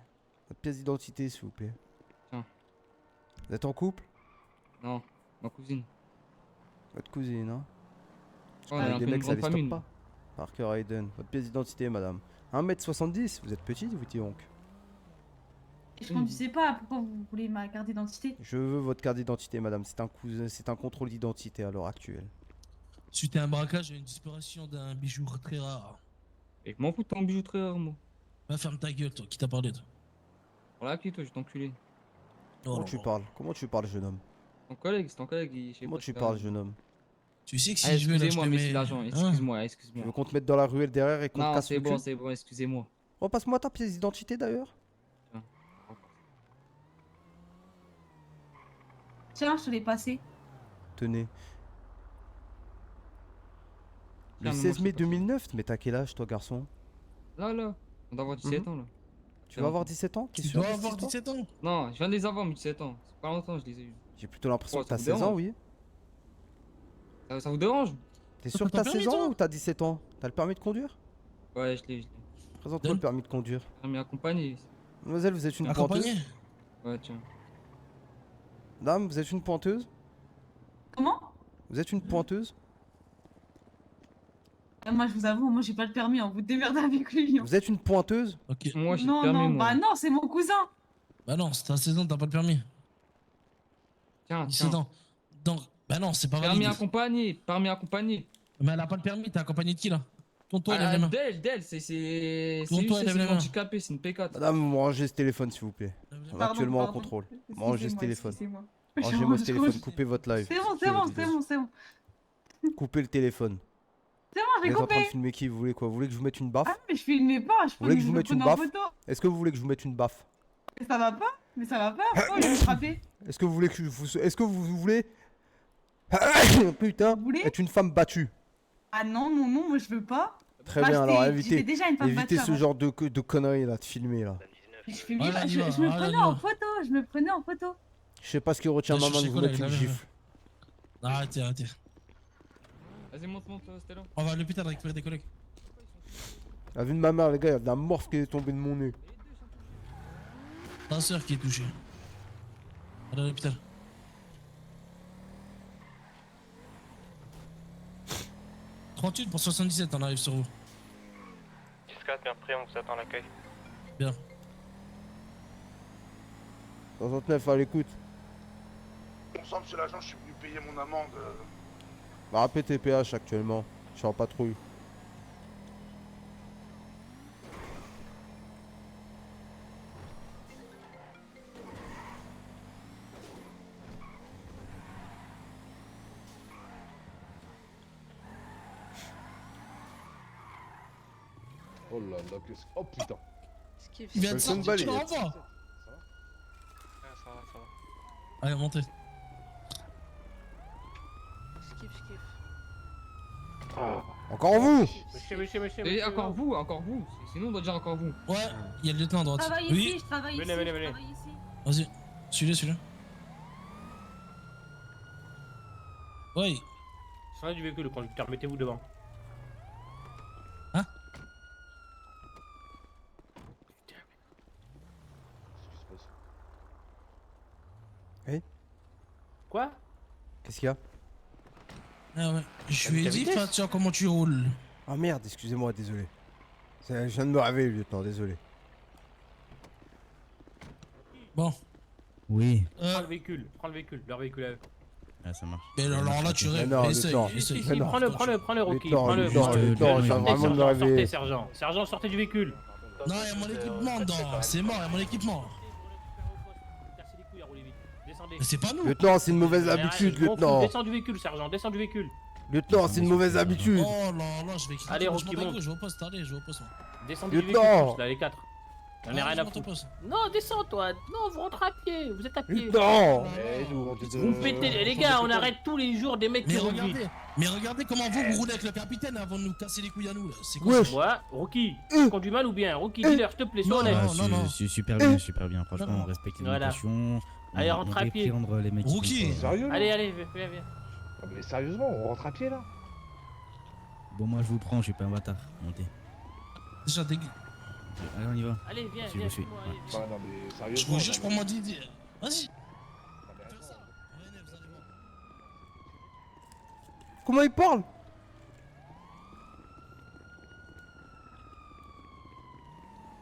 Votre pièce d'identité, s'il vous plaît. Tiens. Vous êtes en couple? Non, ma cousine. Votre cousine, hein? Ouais, on est un peu des une mecs, ça grande les famille. stoppe pas. Parker Hayden. Votre pièce d'identité, madame. 1m70, vous êtes petite, vous dis oncle? Je conduisais pas, pourquoi vous voulez ma carte d'identité? Je veux votre carte d'identité, madame. C'est un contrôle d'identité à l'heure actuelle. Suite à un braquage et une disparition d'un bijou très rare. Et je m'en fous de ton bijou très rare, moi. Va ferme ta gueule, toi. Qui t'a parlé, toi? Voilà, qui toi, je t'enculé. Comment tu parles, jeune homme? C'est ton collègue, je sais Comment pas tu ce parles, qu'il a. jeune homme? Tu sais que Ah, si je veux là, je excusez-moi, te monsieur mets... l'agent, Hein? excuse-moi. Tu veux qu'on te mette dans la ruelle derrière et qu'on te Non, casse c'est le bon, cul? excusez-moi. Repasse-moi ta pièce d'identité, d'ailleurs. Tiens, je te l'ai passé. Tenez. Le 16 mai 2009, mais t'as quel âge toi garçon? Là, on doit avoir 17 ans là. Tu vas avoir 17 ans? T'es Tu sûr dois de cette avoir histoire? 17 ans. Non, je viens de les avoir, mes 17 ans. C'est pas longtemps, je les ai eu. J'ai plutôt l'impression Oh, que t'as ça vous 16 ans, dérange oui. Ça vous dérange? T'es sûr que t'as 16 ans ou t'as 17 ans? T'as le permis de conduire? Ouais, je l'ai. Présente-moi le permis de conduire. Permis accompagné. Mademoiselle, vous êtes une Accompagné? pointeuse? Ouais, tiens. Dame, vous êtes une pointeuse? Comment? Vous êtes une pointeuse? Moi, je vous avoue, moi, j'ai pas le permis, hein. Vous démerdez avec lui. Hein. Vous êtes une pointeuse? Ok. Moi, j'ai le Non, permis, non, moi. bah non, c'est mon cousin. Bah non, si t'as 16 ans, t'as pas le permis. Tiens, 17 tiens. ans. Donc, bah non, c'est pas Permis valide. accompagné, permis accompagné. Mais elle a pas le permis, t'es accompagné de qui là? Tonton, il lève les mains. D'elle, c'est Tonton, il lève les une mains. handicapée, c'est une P4. Madame, vous me rangez ce téléphone s'il vous plaît. On est Pardon, actuellement en pardon. contrôle. Rangez ce Excusez-moi, téléphone. excusez-moi. Rangez-moi ce Je téléphone, range. coupez votre live. C'est bon, Coupez c'est bon, votre c'est vidéo. bon, c'est bon. Coupez le téléphone. C'est bon, Vous j'ai êtes en train de coupé. filmer qui? Vous voulez quoi? Vous voulez que je vous mette une baffe? Ah, mais je filmais pas, Vous voulez que je vous me mette une prenais en baffe? photo. Est-ce que vous voulez que je vous mette une baffe? Mais ça va pas? Mais ça va pas? Pourquoi je vais me frapper? Est-ce que vous voulez que je vous... Est-ce que vous voulez... Putain, Vous voulez? être une femme battue? Ah non, non, non, moi je veux pas. Très Bah, bien, alors j'étais évitez, déjà une femme évitez battue ce avant. genre de conneries là, de filmer là. Je filmais Voilà, pas, on y je va, me voilà, prenais on y en va. photo, je me prenais en photo. Je sais pas ce qui retient Là, ma je main de sais vous quoi, mettre là, une là, gifle. Arrêtez, arrêtez. Vas-y, monte, Stella. On va à l'hôpital récupérer des collègues. La vue de ma mère, les gars, il y a de la morphe qui est tombée de mon nez. Ta soeur qui est touchée. Allez à l'hôpital. « 38 pour 77, on arrive sur vous. 10-4, bien pris, on vous attend à l'accueil. Bien. 69 à l'écoute. Bon sang, monsieur l'agent, je suis venu payer mon amende. Bah rappelez TPH actuellement. Je suis en patrouille. Oh là là, qu'est-ce... Oh putain. Il vient de Personne sortir, tu le valide. renvoies. Ça va. Allez, montez. Encore vous? Monsieur. Et encore vous. Sinon, on doit dire encore vous. Ouais, il y a le lieutenant à Je droite. travaille Oui, ici, je travaille ici, Venez. je travaille ici. vas-y. Celui-là. Oui. Sortez du véhicule, le conducteur, mettez-vous devant. Hein? Quoi? Qu'est-ce qu'il y a? Ah ouais. Je lui ai Ta dit, vitesse. Fatia, comment tu roules. Ah merde, excusez-moi, désolé. Je viens de me réveiller, lieutenant, désolé. Bon. Oui. Prends le véhicule, leur véhicule à eux. Ah, ça marche. Mais alors là, tu Mais rêves. non, Essaye, lieutenant. essaye. Mais non. Prends-le, Rocky, Lieutenant, prends-le. lieutenant, lieutenant, je viens vraiment de me réveiller. Sergent, sortez du véhicule. Non, il y a mon équipement dedans. C'est mort, il y a mon équipement. Cassez les couilles à rouler vite. Descendez. Mais c'est pas nous. Lieutenant, c'est une mauvaise habitude, lieutenant. Descends du véhicule, sergent, descends du véhicule. Lieutenant, c'est une mauvaise habitude. Oh là là, je vais quitter. Allez, Je Rocky, monte à monte. gauche, je vais au poste, allez, je vais au poste. Descendez du Lieutenant. véhicule, tous, là, les quatre. J'en ai Ah, rien je à monte au foutre. poste. Non, descends, toi. Non, vous rentrez à pied. Vous êtes à pied. Lieutenant. Vous me pétez. Les gars, on arrête tous les jours des mecs qui roulent vite. Mais regardez comment vous roulez avec le capitaine avant de nous casser les couilles à nous là. C'est quoi Wesh. ça? Moi, Rocky, tu conduis mal ou bien? Rocky, leader, s'il te plaît, sois Non, honnête. non, non. Je suis super bien, super bien. Franchement, Non, non. on respecte les Voilà. limitations. Allez, on rentre à pied. réprimande les mecs qui Rookie. font pas- Sérieux? Allez, viens. Mais sérieusement, on rentre à pied là? Bon, moi je vous prends, je suis pas un bâtard. Montez. Déjà dégueu. Allez, on y va. Allez, viens, Je suis. moi, allez, Ah non mais Je sérieusement. vous jure, je prends mon Didi. Vas-y. Comment il parle?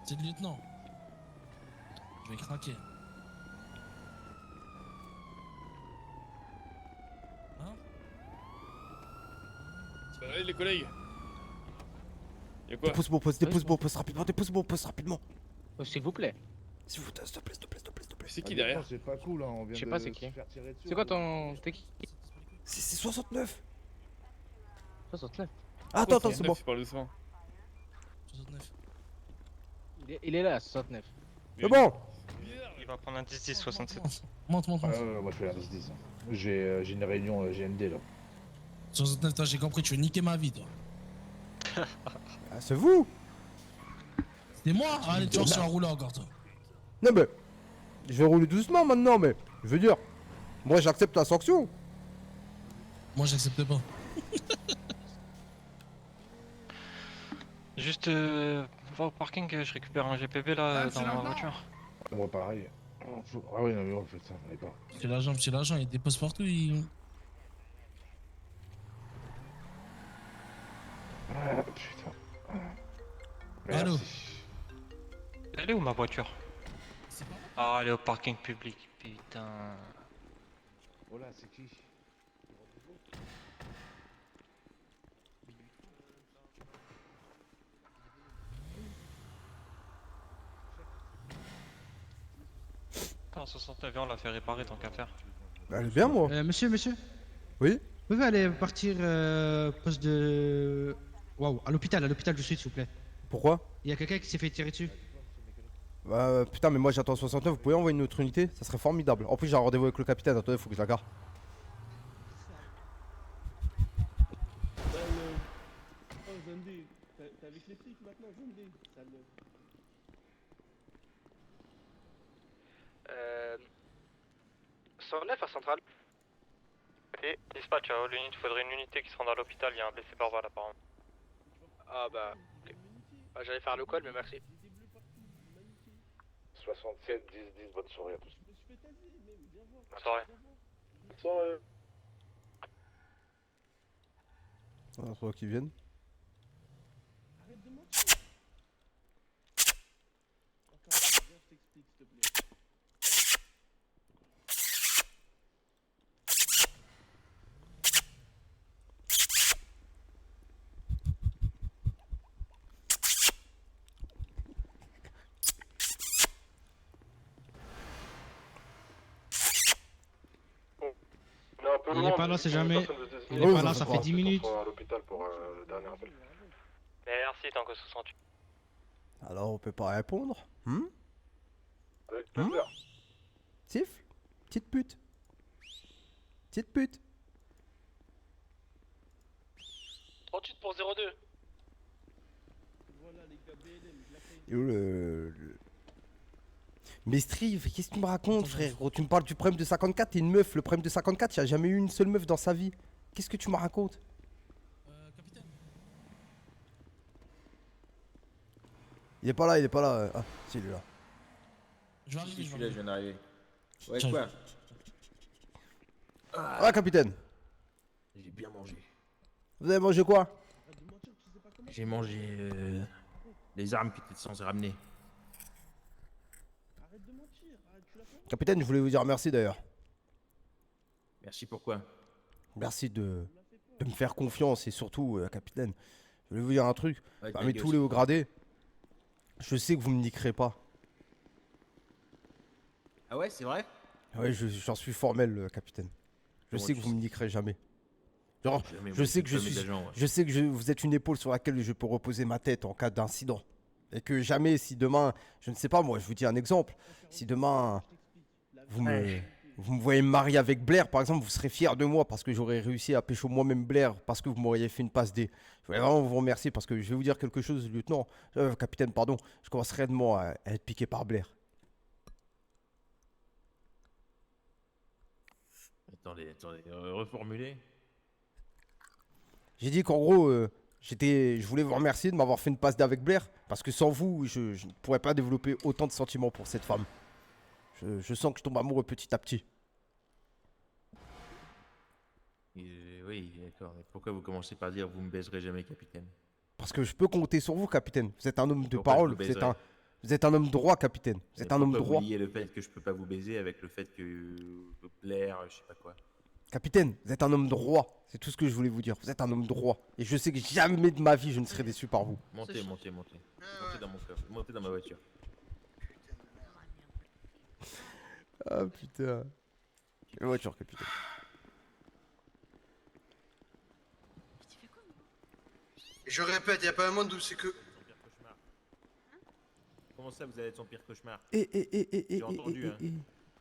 C'est le lieutenant. Je vais craquer. Hein? Allez, les collègues. Y'a quoi? Dépose mon poste, dépose mon poste rapidement, dépose mon poste rapidement. S'il vous plaît. S'il vous plaît, s'il te plaît, s'il te plaît, s'il te plaît, s'il te plaît. C'est qui derrière? C'est pas cool, hein, on vient Je sais de pas c'est se qui. faire tirer dessus. C'est quoi ton. T'es qui? C'est 69. 69. Ah, attends, c'est bon. Tu parles doucement. 69. Il est là, 69. C'est bon. Il va prendre un 10-10, 67. Monte. Moi je fais la 10. J'ai une réunion GMD là. 69, toi, j'ai compris, tu veux niquer ma vie, toi. Ah, c'est vous. C'est moi. Allez, tu vas rouler encore, toi. Non mais, je vais rouler doucement maintenant, mais je veux dire, moi j'accepte la sanction. Moi, j'accepte pas. Juste, va au parking, je récupère un GPV là dans ma voiture. Moi pareil. Ah oui, non mais on fait ça, on est pas. Petit l'agent, il dépose partout, il... Ah putain. Allô. Merci. Elle est où ma voiture? Ah, elle est au parking public, putain. Oh là, c'est qui? Attends, 69 on l'a fait réparer tant qu'à faire. Elle est bien moi. Monsieur. Oui. Vous pouvez aller partir poste de... Waouh, à l'hôpital de suite, s'il vous plaît. Pourquoi? Il y a quelqu'un qui s'est fait tirer dessus. Bah putain, mais moi j'attends 69, vous pouvez envoyer une autre unité? Ça serait formidable. En plus j'ai un rendez-vous avec le capitaine, attendez, faut que je la gare. T'es avec les flics maintenant, Zendé. 109 à Centrale. Et dispatch, il faudrait une unité qui se rende à l'hôpital, il y a un blessé par balle apparemment. Ah bah, ok. Bah, j'allais faire le call, mais merci. 67, 10, 10, bonne soirée à tous. Bonne soirée. Bonne soirée. Ah, c'est toi qui viennent. Arrête de mentir. Encore, viens, je t'explique, s'il te plaît. Il est pas là, c'est jamais. Il est Oh, pas là, ça ça va. fait 10 minutes. À l'hôpital pour le dernier appel. Merci, tant que 68. Alors on peut pas répondre? Avec plaisir. Siffle? Petite pute. Petite pute. 38 pour 02. Voilà les gars, BLM, je la fais. Et où le... Mais Strive, qu'est-ce que tu me racontes, frère? Gros, tu me parles du problème de 54, t'es une meuf. Le problème de 54, il a jamais eu une seule meuf dans sa vie. Qu'est-ce que tu me racontes? Capitaine. Il est pas là, il est pas là. Ah, si, il est là. Je vais arriver, Je suis là, je viens d'arriver. Ouais, Tiens, quoi? Ah, capitaine. J'ai bien mangé. Vous avez mangé quoi? J'ai mangé les armes qui étaient censées ramener. Arrête de mentir, arrête, tu l'as pas. Capitaine, je voulais vous dire merci d'ailleurs. Merci, pourquoi? Merci de me faire confiance et surtout, capitaine, je voulais vous dire un truc. Ouais, Parmi ta tous gueule. les hauts gradés, je sais que vous me niquerez pas. Ah ouais, c'est vrai? Ouais, j'en suis formel, capitaine. Je Comment sais tu que vous me sais? niquerez jamais. Genre, Jamais, je moi, sais que je jamais suis, d'agent, ouais. je sais que vous êtes une épaule sur laquelle je peux reposer ma tête en cas d'incident. Et que jamais, si demain, je ne sais pas moi, je vous dis un exemple, si demain vous me voyez me marier avec Blair, par exemple, vous serez fier de moi parce que j'aurais réussi à pécho moi-même Blair parce que vous m'auriez fait une passe D. Je voulais vraiment vous remercier parce que je vais vous dire quelque chose, lieutenant, capitaine, pardon, je commence réellement à être piqué par Blair. Attendez, reformuler. J'ai dit qu'en gros, je voulais vous remercier de m'avoir fait une passe D avec Blair parce que sans vous, je ne pourrais pas développer autant de sentiments pour cette femme. Je sens que je tombe amoureux petit à petit. Oui, d'accord. Mais pourquoi vous commencez par dire vous me baiserez jamais, capitaine? Parce que je peux compter sur vous, capitaine. Vous êtes un homme de Pourquoi parole. je vous Vous êtes baiserais vous êtes un homme droit, capitaine. Vous êtes un homme droit. Vous liez le fait que je peux pas vous baiser avec le fait que Blair, je sais pas quoi. Capitaine, vous êtes un homme droit. C'est tout ce que je voulais vous dire. Vous êtes un homme droit. Et je sais que jamais de ma vie je ne serai déçu par vous. Montez. Montez dans mon coffre. Montez dans ma voiture. Ah putain. Quelle voiture, capitaine. Et je répète, y a pas un monde où c'est que. Comment ça, vous allez être son pire cauchemar? J'ai entendu, hein.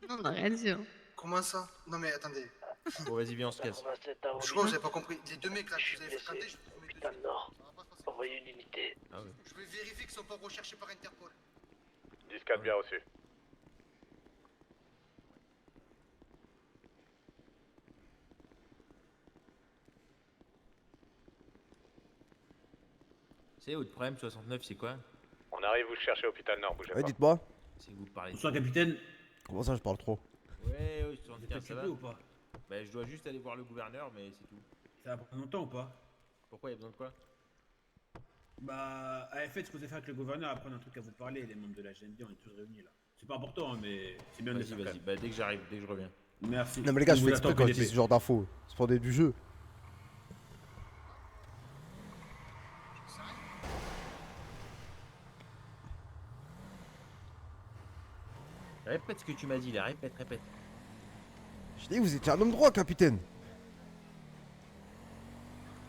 Non, non, rien dit. Comment ça? Non mais attendez. Bon, vas-y, viens, on se casse. Je crois que vous avez pas compris. Les deux mecs là que vous avez fréquentés, je vous promets de. Ça va pas se passer. envoyer une unité. Ah ouais. Je vais vérifier qu'ils sont pas recherchés par Interpol. 10-4 bien reçu. C'est votre problème 69, c'est quoi? On arrive vous chercher à Hôpital Nord, bougez Ouais, pas. dites-moi. C'est que vous parlez. Bonsoir, capitaine. Comment ça, je parle trop? Ouais, Vous êtes 75, ça va? occupé ou pas? Bah, je dois juste aller voir le gouverneur, mais c'est tout. Ça va prendre longtemps ou pas? Pourquoi, il y a besoin de quoi? Bah, faites ce que vous avez fait avec le gouverneur, après on a un truc à vous parler, les membres de la GND, on est tous réunis là. C'est pas important, hein, mais c'est bien de le Vas-y, faire. vas-y, bah dès que j'arrive, dès que je reviens. Merci. Non mais les gars, On je vous fais exprès attend, quand je PDP. dis ce genre d'infos. C'est pour des du jeu. Répète ce que tu m'as dit là, répète. Je dis, vous étiez un homme droit, capitaine.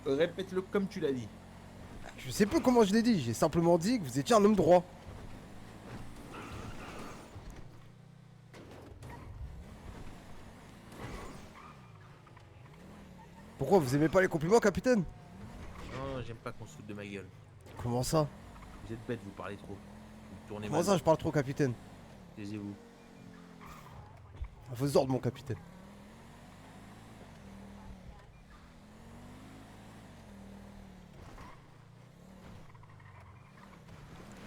Répète-le comme tu l'as dit. Je sais pas comment je l'ai dit, j'ai simplement dit que vous étiez un homme droit. Pourquoi, vous aimez pas les compliments, capitaine? Non, j'aime pas qu'on se foute de ma gueule. Comment ça? Vous êtes bête, vous parlez trop. Vous tournez Comment mal. ça, je parle trop, capitaine? Taisez-vous. À vos ordres, mon capitaine.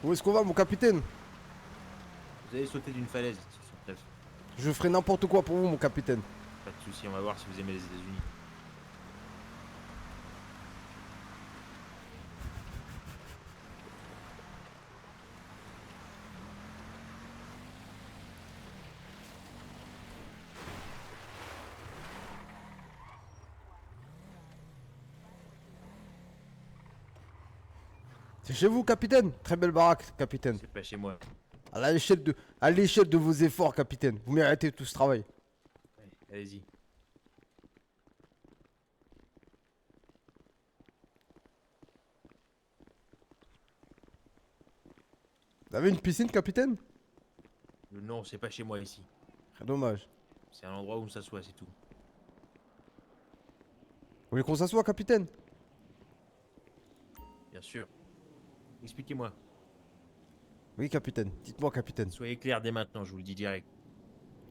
Où est-ce qu'on va, mon capitaine? Vous allez sauter d'une falaise, 69. Je ferai n'importe quoi pour vous, mon capitaine. Pas de soucis, on va voir si vous aimez les États-Unis. C'est chez vous, capitaine? Très belle baraque, capitaine. C'est pas chez moi. À l'échelle de vos efforts, capitaine. Vous méritez tout ce travail. Ouais, allez-y. Vous avez une piscine, capitaine? Non, c'est pas chez moi ici. Très dommage. C'est un endroit où on s'assoit, c'est tout. Vous voulez qu'on s'assoie, capitaine? Bien sûr. Expliquez-moi. Oui, capitaine. Dites-moi, capitaine. Soyez clair dès maintenant, je vous le dis direct.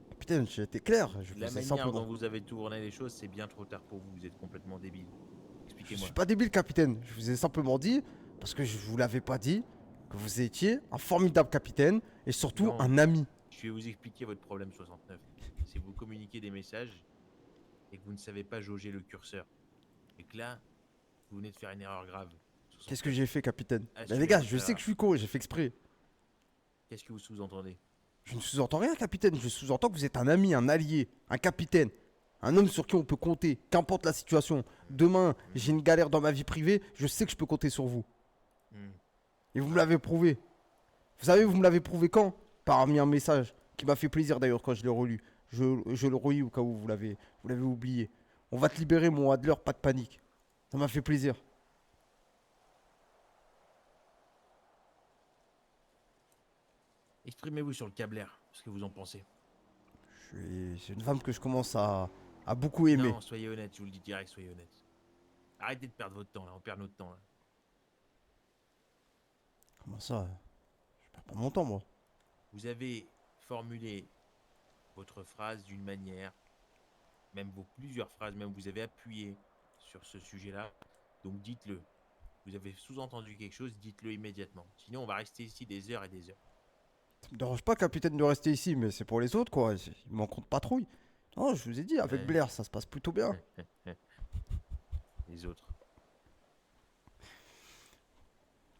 Capitaine, j'ai été clair. Je La faisais manière simplement. dont vous avez tourné les choses, c'est bien trop tard pour vous. Vous êtes complètement débile. Je Expliquez-moi. suis pas débile, capitaine. Je vous ai simplement dit, parce que je vous l'avais pas dit, que vous étiez un formidable capitaine et surtout Non. un ami. Je vais vous expliquer votre problème 69. C'est que vous communiquez des messages et que vous ne savez pas jauger le curseur. Et que là, vous venez de faire une erreur grave. 69. Qu'est-ce que j'ai fait, capitaine? Assumez Mais les gars, votre je sais erreur. que je suis con, j'ai fait exprès. Qu'est-ce que vous sous-entendez? Je ne sous-entends rien, capitaine. Je sous-entends que vous êtes un ami, un allié, un capitaine. Un homme sur qui on peut compter, qu'importe la situation. Demain, j'ai une galère dans ma vie privée, je sais que je peux compter sur vous. Et vous me l'avez prouvé. Vous savez, vous me l'avez prouvé quand? Parmi un message qui m'a fait plaisir d'ailleurs quand je l'ai relu. Je le relis au cas où vous l'avez oublié. On va te libérer, mon Adler, pas de panique. Ça m'a fait plaisir. Exprimez-vous sur le câblaire, ce que vous en pensez. C'est une femme que je commence à beaucoup aimer. Non, soyez honnête, je vous le dis direct, soyez honnête. Arrêtez de perdre votre temps là, on perd notre temps là. Comment ça? Je perds pas mon temps, moi. Vous avez formulé votre phrase d'une manière, même vos plusieurs phrases, même vous avez appuyé sur ce sujet-là. Donc dites-le. Vous avez sous-entendu quelque chose, dites-le immédiatement. Sinon, on va rester ici des heures et des heures. Ça me dérange pas, capitaine, de rester ici, mais c'est pour les autres, quoi. Ils manqueront de patrouille. Non, je vous ai dit, avec Ouais. Blair, ça se passe plutôt bien. Les autres.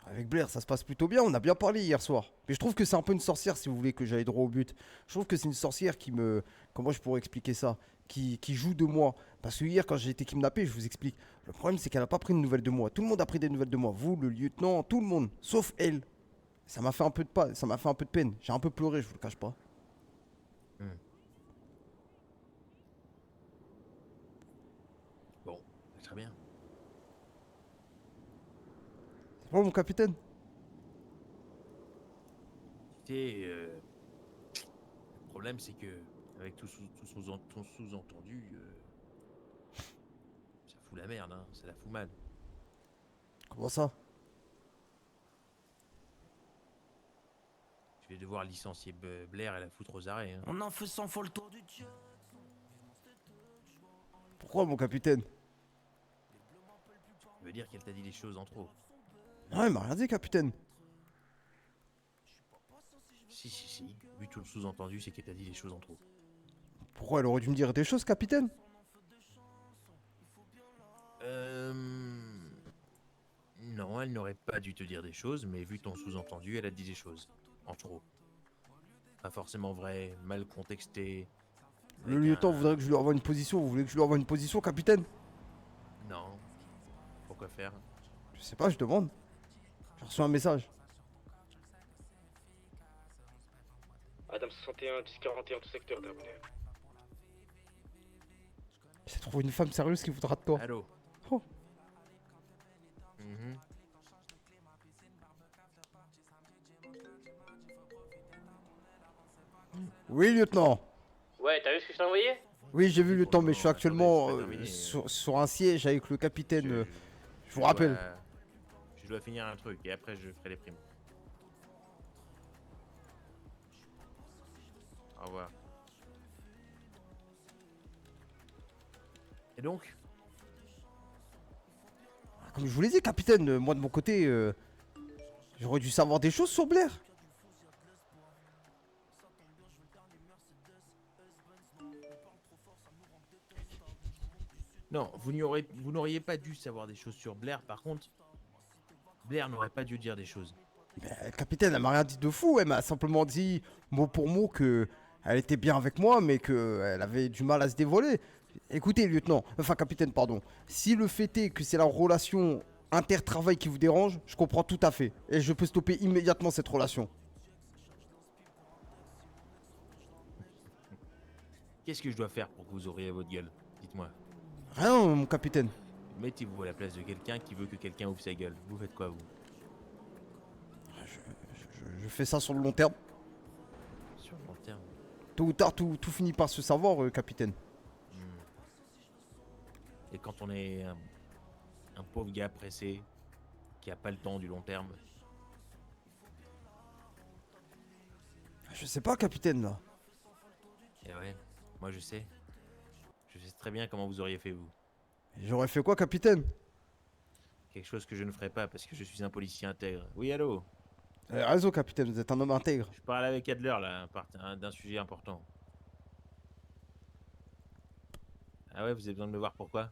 Avec Blair, ça se passe plutôt bien. On a bien parlé hier soir. Mais je trouve que c'est un peu une sorcière, si vous voulez que j'aille droit au but. Je trouve que c'est une sorcière qui me... Comment je pourrais expliquer ça? Qui joue de moi. Parce que hier, quand j'ai été kidnappé, je vous explique. Le problème, c'est qu'elle a pas pris de nouvelles de moi. Tout le monde a pris des nouvelles de moi. Vous, le lieutenant, tout le monde. Sauf elle. Ça m'a fait un peu de peine. J'ai un peu pleuré, je vous le cache pas. Bon, très bien. C'est bon, mon capitaine? Écoutez, le problème c'est que, avec tout sous-entendu, ça fout la merde, hein, ça la fout mal. Comment ça? vais devoir licencier Blair et la foutre aux arrêts. Hein. On en fait 100 fois le tour du jet. Pourquoi, mon capitaine? Ça veut dire qu'elle t'a dit des choses en trop. Non, il m'a rien dit, capitaine. Si. Vu tout le sous-entendu, c'est qu'elle t'a dit des choses en trop. Pourquoi elle aurait dû me dire des choses, capitaine? Non, elle n'aurait pas dû te dire des choses, mais vu ton sous-entendu, elle a dit des choses. En trop. Pas forcément vrai, mal contexté. Le lieutenant voudrait que je lui envoie une position. Vous voulez que je lui envoie une position, capitaine? Non. Pourquoi faire? Je sais pas, je demande. J'ai reçu un message. Adam 61, 1041, tout secteur terminé. J'ai trouvé une femme sérieuse qui voudra de toi. Allô? Oh. Oui, lieutenant. Ouais, t'as vu ce que je t'ai envoyé? Oui, j'ai vu le temps, mais je suis actuellement sur un siège avec le capitaine. Je vous rappelle. Je dois finir un truc et après je ferai les primes. Au revoir. Et donc? Comme je vous l'ai dit, capitaine, moi de mon côté, j'aurais dû savoir des choses sur Blair. Non, vous n'auriez pas dû savoir des choses sur Blair. Par contre, Blair n'aurait pas dû dire des choses. Mais, capitaine, elle m'a rien dit de fou. Elle m'a simplement dit mot pour mot que elle était bien avec moi, mais qu'elle avait du mal à se dévoiler. Écoutez, lieutenant, enfin capitaine, pardon. Si le fait est que c'est la relation inter-travail qui vous dérange, je comprends tout à fait. Et je peux stopper immédiatement cette relation. Qu'est-ce que je dois faire pour que vous ouvriez votre gueule? Dites-moi. Rien, mon capitaine. Mettez-vous à la place de quelqu'un qui veut que quelqu'un ouvre sa gueule. Vous faites quoi, vous? Je fais ça sur le long terme. Sur le long terme? Tôt ou tard, tout finit par se savoir, capitaine. Et quand on est un pauvre gars pressé, qui a pas le temps du long terme? Je sais pas, capitaine, là. Eh ouais, moi je sais. Je sais très bien comment vous auriez fait, vous. J'aurais fait quoi, capitaine? Quelque chose que je ne ferais pas parce que je suis un policier intègre. Oui, allô? Vous avez raison, capitaine, vous êtes un homme intègre. Je parle avec Adler, là, d'un sujet important. Ah ouais, vous avez besoin de me voir, pourquoi?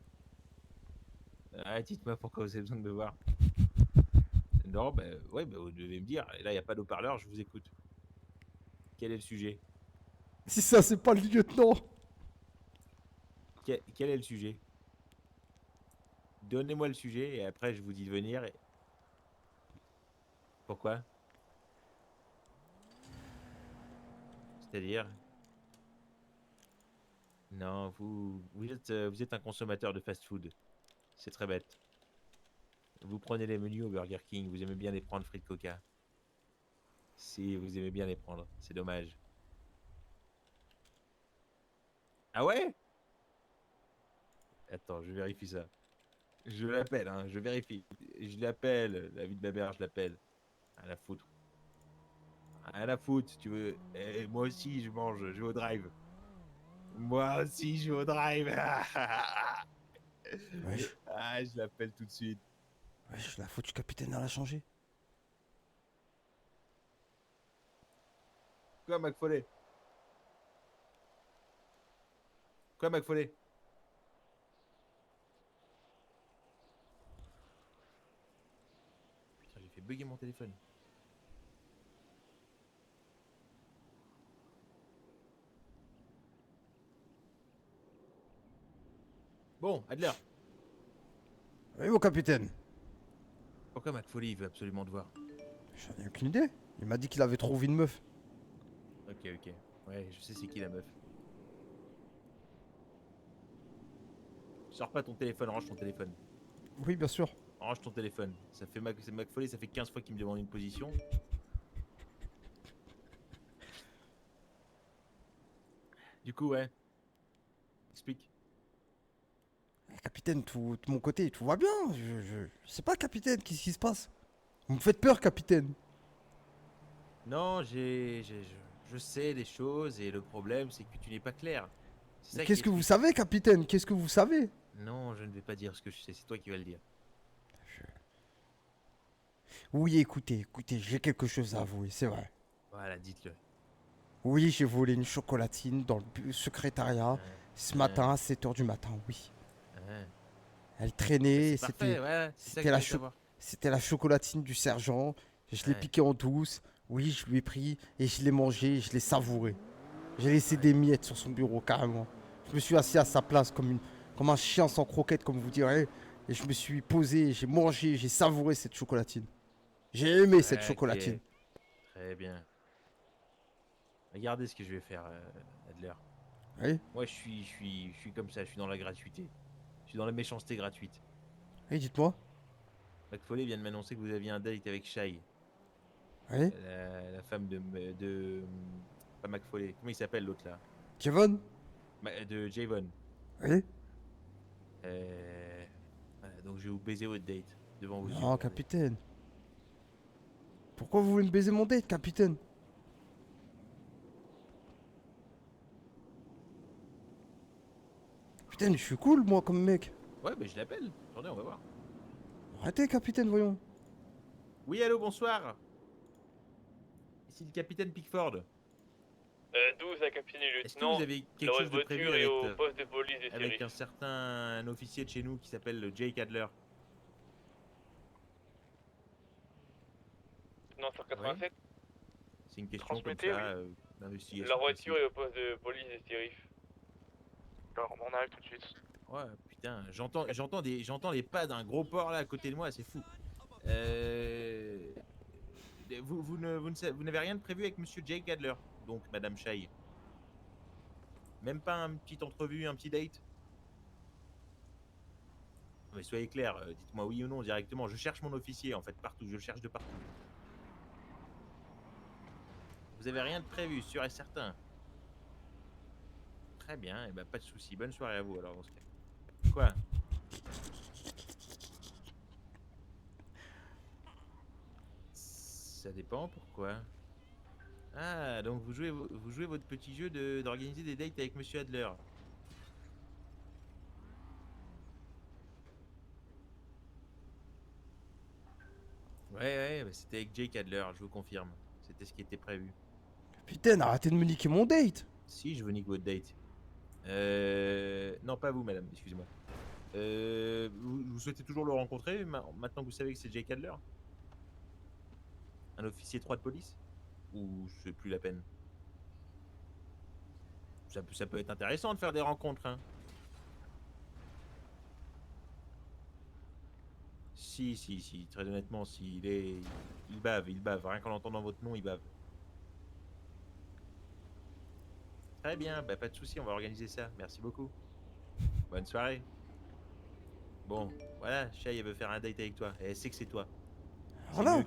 Ah, dites-moi pourquoi vous avez besoin de me voir. Non, bah, ouais, bah, vous devez me dire. Et là, il n'y a pas d'haut-parleur, je vous écoute. Quel est le sujet? Si ça, c'est pas le lieutenant. Quel est le sujet? Donnez-moi le sujet et après je vous dis de venir. Pourquoi? C'est-à-dire? Non, vous êtes un consommateur de fast-food. C'est très bête. Vous prenez les menus au Burger King, vous aimez bien les prendre frites Coca. Si, vous aimez bien les prendre, c'est dommage. Ah ouais? Attends, je vérifie ça. Je l'appelle, hein, je vérifie. Je l'appelle, la vie de ma mère, je l'appelle. À la foutre. À la foutre, tu veux. Et moi aussi, je mange, je vais au drive. Moi aussi, je vais au drive. Wesh. Ah, je l'appelle tout de suite. Wesh, la faute du capitaine, elle a changé. Quoi, McFoley? Quoi, McFoley? Putain, j'ai fait bugger mon téléphone. Bon, Adler. Oui, mon capitaine. Pourquoi McFoley il veut absolument te voir? J'en ai aucune idée. Il m'a dit qu'il avait trouvé une meuf. Ok. Ouais, je sais c'est qui la meuf. Sors pas ton téléphone, range ton téléphone. Oui, bien sûr. Range ton téléphone. Ça fait c'est McFoley, ça fait 15 fois qu'il me demande une position. Du coup, ouais. Explique. Capitaine, de mon côté, tout va bien. Je sais pas, capitaine, qu'est-ce qui se passe? Vous me faites peur, capitaine. Non, je sais des choses et le problème c'est que tu n'es pas clair. C'est ça Qu'est-ce qui que vous explique. savez, capitaine? Qu'est-ce que vous savez? Non, je ne vais pas dire ce que je sais, c'est toi qui vas le dire. Oui, écoutez, j'ai quelque chose à avouer, c'est vrai. Voilà, dites-le. Oui, j'ai volé une chocolatine dans le secrétariat ce matin à 7h du matin, oui. Elle traînait, C'est parfait, ouais, c'est ça que je voulais savoir. c'était la chocolatine du sergent. Je l'ai Ouais. piquée en douce. Oui, je lui ai pris et je l'ai mangée et je l'ai savourée. J'ai laissé des miettes sur son bureau, carrément. Je me suis assis à sa place comme un chien sans croquette, comme vous direz. Et je me suis posé, j'ai mangé, j'ai savouré cette chocolatine. J'ai aimé cette Ok. chocolatine. Très bien. Regardez ce que je vais faire, Adler. Oui. Moi, je suis comme ça, je suis dans la gratuité. Je suis dans la méchanceté gratuite. Oui, dites-moi. McFoley vient de m'annoncer que vous aviez un date avec Shai. Oui. La femme de pas McFoley. Comment il s'appelle l'autre là? Kevin. De Javon. Oui. Voilà, donc je vais vous baiser votre date devant vos yeux. Non, capitaine. Pourquoi vous voulez me baiser mon date, capitaine? Putain, je suis cool, moi, comme mec. Ouais, mais je l'appelle. Attendez, on va voir. Arrêtez, capitaine, voyons. Oui, allô, bonsoir. Ici le capitaine Pickford. 12 à capitaine et Est-ce que lieutenant. vous avez quelque chose de prévu voiture et au avec, poste de police de avec Cyril. un certain officier de chez nous qui s'appelle Jake Adler? Non, sur 87. C'est une question comme Transmettez, ça, oui. d'investigation. La voiture est au poste de police de Cyril. Alors, on arrive tout de suite. Ouais, putain, j'entends les pas d'un gros porc là à côté de moi, c'est fou. Vous n'avez rien de prévu avec Monsieur Jake Adler, donc Madame Shai. Même pas une petite entrevue, un petit date? Mais soyez clair, dites-moi oui ou non directement. Je cherche mon officier en fait partout, je le cherche de partout. Vous avez rien de prévu, sûr et certain? Très bien, et bah pas de soucis. Bonne soirée à vous alors dans ce cas. Quoi? Ça dépend, pourquoi? Ah, donc vous jouez votre petit jeu d'organiser des dates avec Monsieur Adler. Ouais, bah c'était avec Jake Adler, je vous confirme. C'était ce qui était prévu. Putain, arrêtez de me niquer mon date. Si, je vous nique votre date. Non, pas vous, madame, excusez-moi. Vous souhaitez toujours le rencontrer, maintenant que vous savez que c'est Jake Adler? Un officier 3 de police? Ou c'est plus la peine? Ça peut être intéressant de faire des rencontres, hein. Si, très honnêtement, il bave, rien qu'en entendant votre nom, il bave. Très bien, bah pas de souci, on va organiser ça, merci beaucoup. Bonne soirée. Bon, voilà, Shai, elle veut faire un date avec toi, et elle sait que c'est toi. Voilà.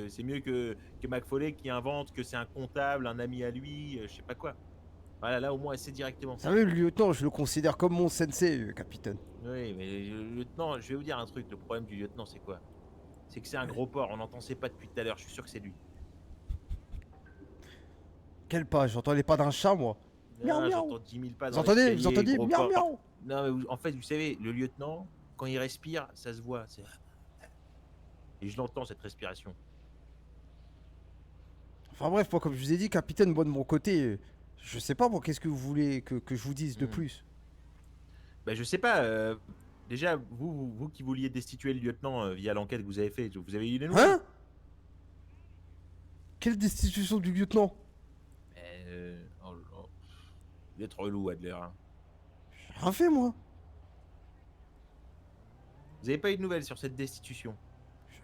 C'est mieux que McFoley qui invente que c'est un comptable, un ami à lui, je sais pas quoi. Voilà, là au moins elle sait directement. Vous savez, le lieutenant, je le considère comme mon sensei, capitaine. Oui, mais le lieutenant, je vais vous dire un truc, le problème du lieutenant c'est quoi? C'est que c'est un gros porc, on entend ses pas depuis tout à l'heure, je suis sûr que c'est lui. Quel pas? J'entends les pas d'un chat, moi. Miaou, Ah, miaou. j'entends 10 000 pas Vous dans entendez? l'escalier, Vous entendez? gros Miaou, porc. miaou. Non, mais en fait, vous savez, le lieutenant, quand il respire, ça se voit. Et je l'entends, cette respiration. Enfin bref, moi, comme je vous ai dit, capitaine, moi de mon côté, je sais pas, moi, qu'est-ce que vous voulez que je vous dise de plus? Bah, je sais pas, déjà, vous qui vouliez destituer le lieutenant via l'enquête que vous avez fait, vous avez eu des nouvelles? Hein? Quelle destitution du lieutenant? Oh là là. Vous êtes relou, Adler. Hein. J'ai rien fait, moi. Vous avez pas eu de nouvelles sur cette destitution?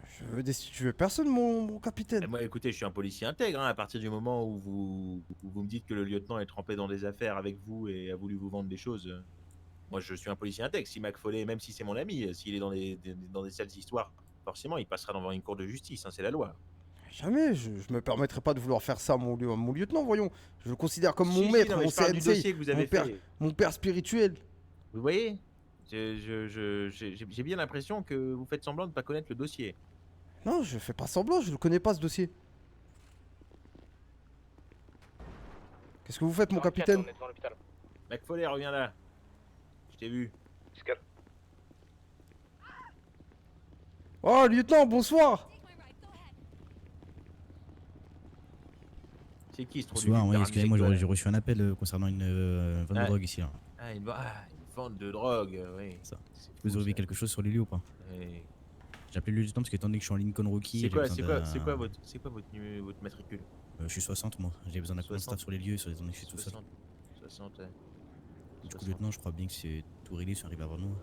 Je veux destituer personne, mon capitaine. Moi, écoutez, je suis un policier intègre, hein, à partir du moment où vous me dites que le lieutenant est trempé dans des affaires avec vous et a voulu vous vendre des choses. Moi, je suis un policier intègre. Si McFoley, même si c'est mon ami, s'il est dans des sales histoires, forcément, il passera devant une cour de justice, hein, c'est la loi. Jamais, je me permettrai pas de vouloir faire ça à mon lieutenant, voyons. Je le considère comme mon Si, maître, non, mais mon je parle du dossier sensei, que vous avez mon père spirituel. Vous voyez? J'ai bien l'impression que vous faites semblant de ne pas connaître le dossier. Non, je fais pas semblant, je le connais pas, ce dossier. Qu'est-ce que vous faites, mon capitaine? On est devant l'hôpital. McFoley, reviens là. Je t'ai vu. Oh, lieutenant, bonsoir. C'est qui ce trou du Bonsoir, cul oui, de excusez-moi, Ramsey, j'ai reçu un appel concernant une vente de drogue ici. Là. Ah, une vente de drogue, oui. Ça. Vous avez quelque chose sur les lieux ou pas? Oui. J'ai appelé le lieutenant parce qu'étant donné que je suis en Lincoln Rookie. C'est quoi votre matricule? Je suis 60 moi, j'ai besoin d'un coup de staff sur les lieux, sur les zones que je suis tout seul. 60, ouais. Du coup, lieutenant, je crois bien que c'est tout réglé, c'est arrivé avant nous.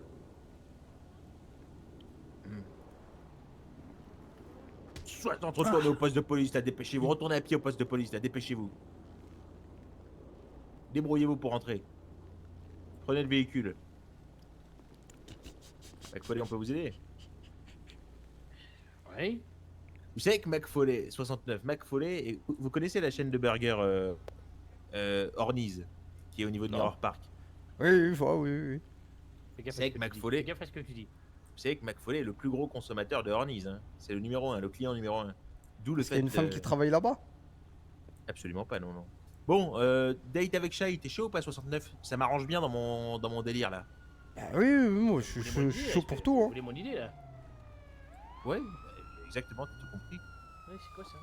Soit retournez au poste de police, là, dépêchez-vous. Retournez à pied au poste de police, là, dépêchez-vous. Débrouillez-vous pour rentrer. Prenez le véhicule. McFoley, on peut vous aider? Oui. Vous savez que McFoley, 69, McFoley, vous connaissez la chaîne de burger Orniz, qui est au niveau de Mirror Park? Oui, oui. Vous savez que McFoley... Fais gaffe à ce que tu dis. Vous savez que McFoley est le plus gros consommateur de Orniz, hein. C'est le numéro 1, le client numéro 1. D'où le fait. Il y a une femme qui travaille là-bas? Absolument pas, non. Bon, date avec Shai, t'es chaud ou pas 69? Ça m'arrange bien dans mon délire là. Bah oui, moi je suis chaud pour tout. Vous voulez mon idée là? Ouais, exactement, t'as tout compris. Ouais, c'est quoi ça?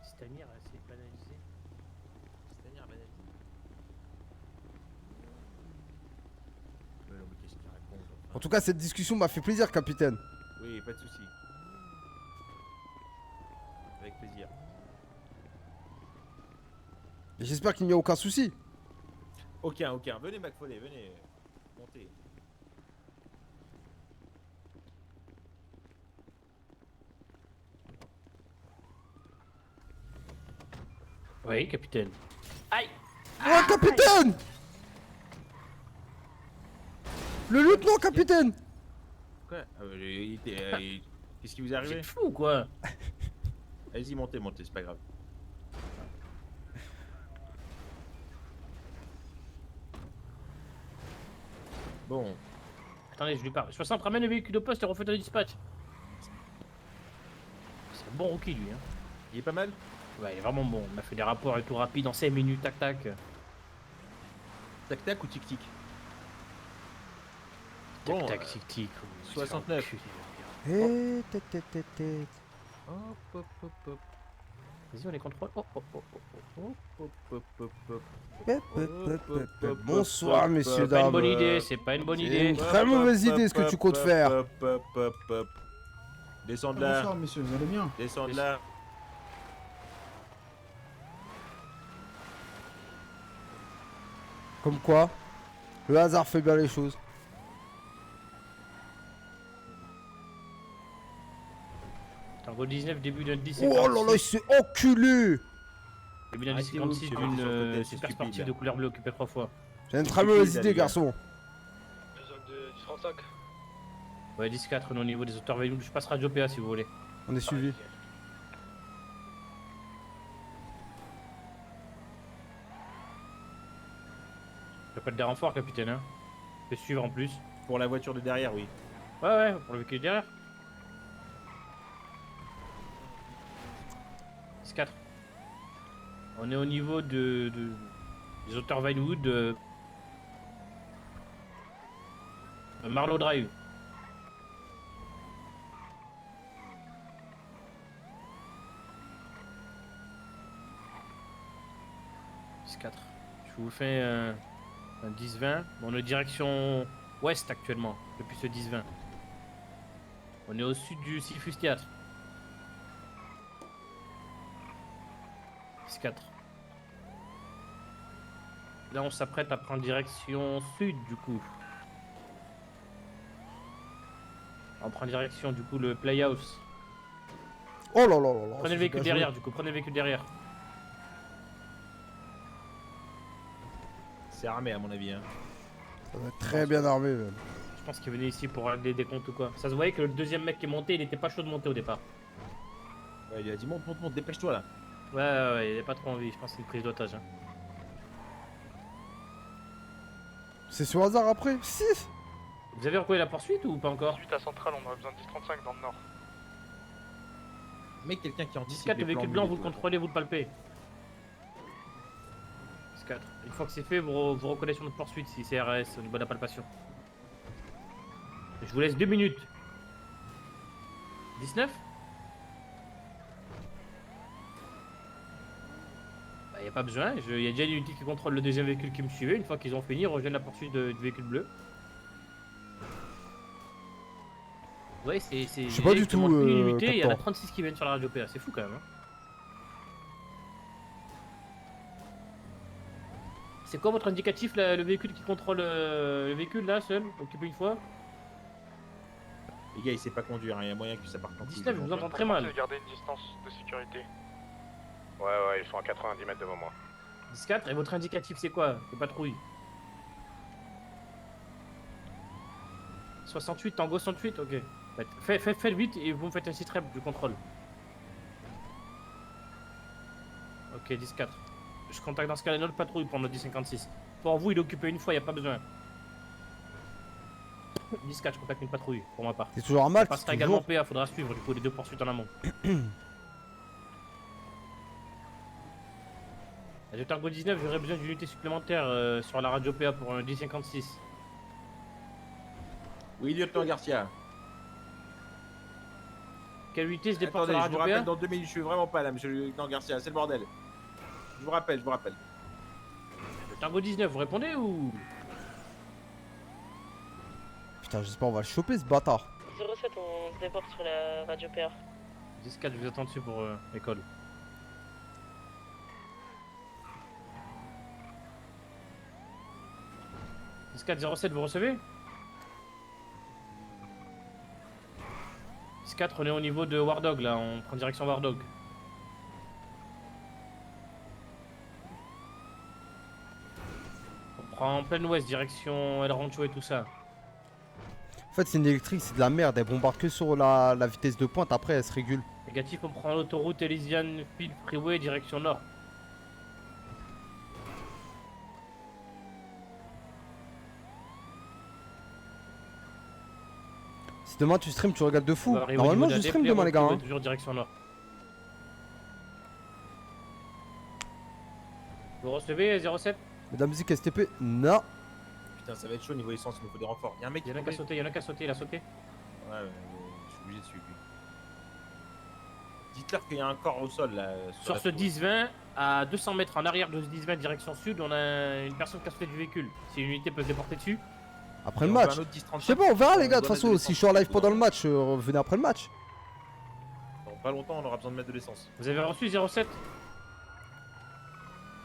Stamir, c'est banalisé. Stamir banalisé. Mais qu'est-ce qu'il raconte? En tout cas, cette discussion m'a fait plaisir, capitaine. Oui, pas de soucis. Avec plaisir. Et j'espère qu'il n'y a aucun souci. Aucun. Venez, McFoley, venez. Montez. Oui, capitaine. Aïe! Oh, capitaine! Le lieutenant, capitaine! Quoi? Qu'est-ce qui vous est arrivé? C'est fou ou quoi? Allez-y, montez, c'est pas grave. Bon. Attendez, je lui parle. 60, ramène le véhicule au poste et refais ton dispatch. C'est un bon rookie lui, hein. Il est pas mal? Ouais, il est vraiment bon. Il m'a fait des rapports et tout rapide en 5 minutes, tac tac. Tac tac ou tic tic? Tac Bon, tac, tic tic. 69. Hé, Hop. Vas-y, on les contrôle. Bonsoir, messieurs, C'est pas dames. une bonne idée, c'est pas une bonne C'est idée. une très mauvaise idée ce que tu comptes faire. Descends de là. Bonsoir, messieurs, vous allez bien? Descends de là. Comme quoi, le hasard fait bien les choses. Tango 19, début d'un 10. Oh là là, il s'est enculé! Début d'un 10-56 d'une super sportive de couleur bleue occupée 3 fois. J'ai une très mauvaise idée, garçon. Besoin de 35. Ouais, 10-4 au niveau des auteurs vélos. Je passe radio PA si vous voulez. On est suivi. J'appelle des renforts, capitaine. Hein. Je vais suivre en plus. Pour la voiture de derrière, oui. Ouais, pour le véhicule derrière. 10-4. On est au niveau des auteurs Vinewood. Marlow Drive. Je vous fais un 10-20. On est direction ouest actuellement, depuis ce 10-20. On est au sud du Syphus Théâtre. 10-4. Là, on s'apprête à prendre direction sud, du coup. On prend direction, du coup, le Playhouse. Oh là là là là. Prenez le véhicule derrière, du coup. Prenez le véhicule derrière. C'est armé, à mon avis. Hein. Ça va être très bien armé, même. Je pense qu'il venait ici pour régler des comptes ou quoi. Ça se voyait que le deuxième mec qui est monté, il était pas chaud de monter au départ. Ouais, il a dit monte, dépêche-toi là. Ouais, il a pas trop envie. Je pense que c'est une prise d'otage. Hein. C'est sur hasard après? 6. Vous avez reconnu la poursuite ou pas encore? Suite à Centrale, on aurait besoin de 10-35 dans le nord. Mais quelqu'un qui anticipe 4, le les plans véhicule blanc, vous le militaires. contrôlez, vous le palpez. 10-4. Une fois que c'est fait, vous reconnaissez notre poursuite si c'est RS au niveau de la palpation. Je vous laisse 2 minutes. 19? Bah, y a pas besoin, il y a déjà une unité qui contrôle le deuxième véhicule qui me suivait. Une fois qu'ils ont fini, ils rejoignent la poursuite du véhicule bleu. Ouais, c'est. Je sais pas du tout. Il y en a 36 qui viennent sur la radio PA, c'est fou quand même. Hein. C'est quoi votre indicatif, là, le véhicule qui contrôle le véhicule là, seul, occupé une fois? Les gars, il sait pas conduire, il y a moyen que ça parte en 19, je vous entends très mal. Gardez une distance de sécurité. Ouais, ils sont à 90 mètres devant moi. 10-4, et votre indicatif c'est quoi? C'est patrouille. 68, Tango 68, ok. Faites le 8 et vous me faites un sitrep du contrôle. Ok, 10-4. Je contacte dans ce cas-là notre patrouille pour notre 1056. Pour vous, il est occupé une fois, il n'y a pas besoin. 10-4, je contacte une patrouille pour ma part. C'est toujours un mal. Ça passera également PA, faudra suivre du coup les 2 poursuites en amont. De Tango 19, j'aurais besoin d'une unité supplémentaire sur la radio PA pour un 1056. Oui, lieutenant Garcia. Quelle unité se déporte Attendez, sur la je vous radio PA? rappelle dans 2 minutes, je suis vraiment pas là, monsieur le lieutenant Garcia, c'est le bordel. Je vous rappelle. Le Tango 19, vous répondez ou? Putain, j'espère on va le choper ce bâtard. 07, on se déporte sur la radio PA. 10-4, je vous attends dessus pour l'école. « 07, vous recevez? 10-4, on est au niveau de War Dog là, on prend direction War Dog. On prend en plein ouest, direction El Rancho et tout ça. En fait, c'est une électrique, c'est de la merde. Elle bombarde que sur la vitesse de pointe, après elle se régule. Négatif, on prend l'autoroute Elysian Field Freeway, direction nord. Si demain tu stream, tu regardes de fou. On va arriver au Normalement, niveau je de la stream DP, demain, on les gars. va Hein. toujours direction nord. Vous recevez 07? Mais de la musique STP, non. Putain, ça va être chaud niveau essence, il nous faut des renforts. Y'a un mec Il y en a qu'à sauter, il a sauté. Ouais, je suis obligé de suivre lui. Dites-leur qu'il y a un corps au sol là. Sur ce 10-20, à 200 mètres en arrière de ce 10-20 direction sud, on a une personne qui a sauté du véhicule. Si une unité peut se déporter dessus. Après le match. Je sais pas, on verra les gars. De toute façon, si je suis en live pendant le match, revenez après le match. Dans pas longtemps, on aura besoin de mettre de l'essence. Vous avez reçu 07?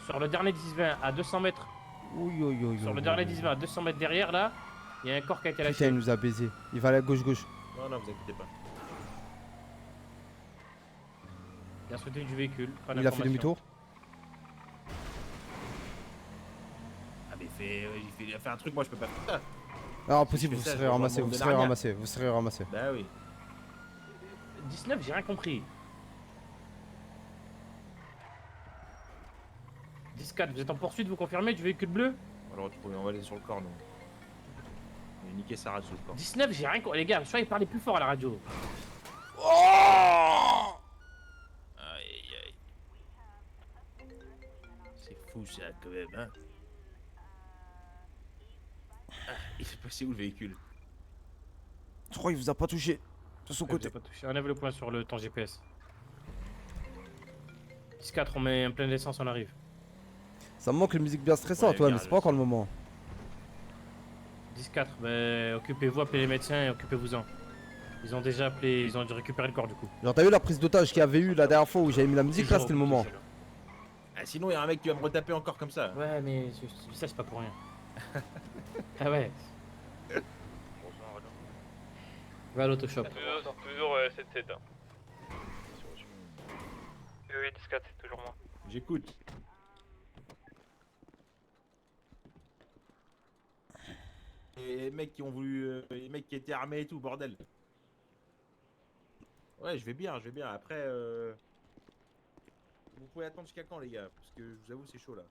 Sur le dernier 10-20 à 200 mètres. Sur le dernier 10-20 à 200 mètres derrière là, il y a un corps qui a été lâché. Putain, il nous a baisé. Il va aller à gauche. Non, vous inquiétez pas. Il a sauté du véhicule. Il a fait demi-tour. Ah, mais il a fait un truc, moi je peux pas faire ça. Non, impossible, vous serez ramassé, vous serez ramassé. Bah oui. 19, j'ai rien compris. 10-4, vous êtes en poursuite, vous confirmez du véhicule bleu? On va le retrouver, on va aller sur le corps, nous. On a niqué sa radio, le corps. 19, j'ai rien compris. Les gars, soyez parlez plus fort à la radio. Aïe. C'est fou ça, quand même, hein. Ah, il s'est passé où le véhicule? Je crois qu'il vous a pas touché. De son côté. Enlève le point sur le temps GPS. 10-4, on met un plein d'essence, on arrive. Ça me manque une musique bien stressante, ouais, mais c'est pas encore le moment. 10-4, ben occupez-vous, appelez les médecins et occupez-vous-en. Ils ont déjà appelé, ils ont dû récupérer le corps du coup. Genre t'as vu la prise d'otage qu'il y avait eu la dernière fois où j'avais mis la musique, là c'était le moment. Ah, sinon, il y a un mec qui va me retaper encore comme ça. Ouais, mais ça c'est pas pour rien. Ah ouais. Va à l'autoshop. Toujours 7-7. Oui, 10-4, c'est toujours moi. J'écoute. Les mecs qui ont voulu. Les mecs qui étaient armés et tout, bordel. Ouais, je vais bien. Après. Vous pouvez attendre jusqu'à quand, les gars? Parce que je vous avoue, c'est chaud là.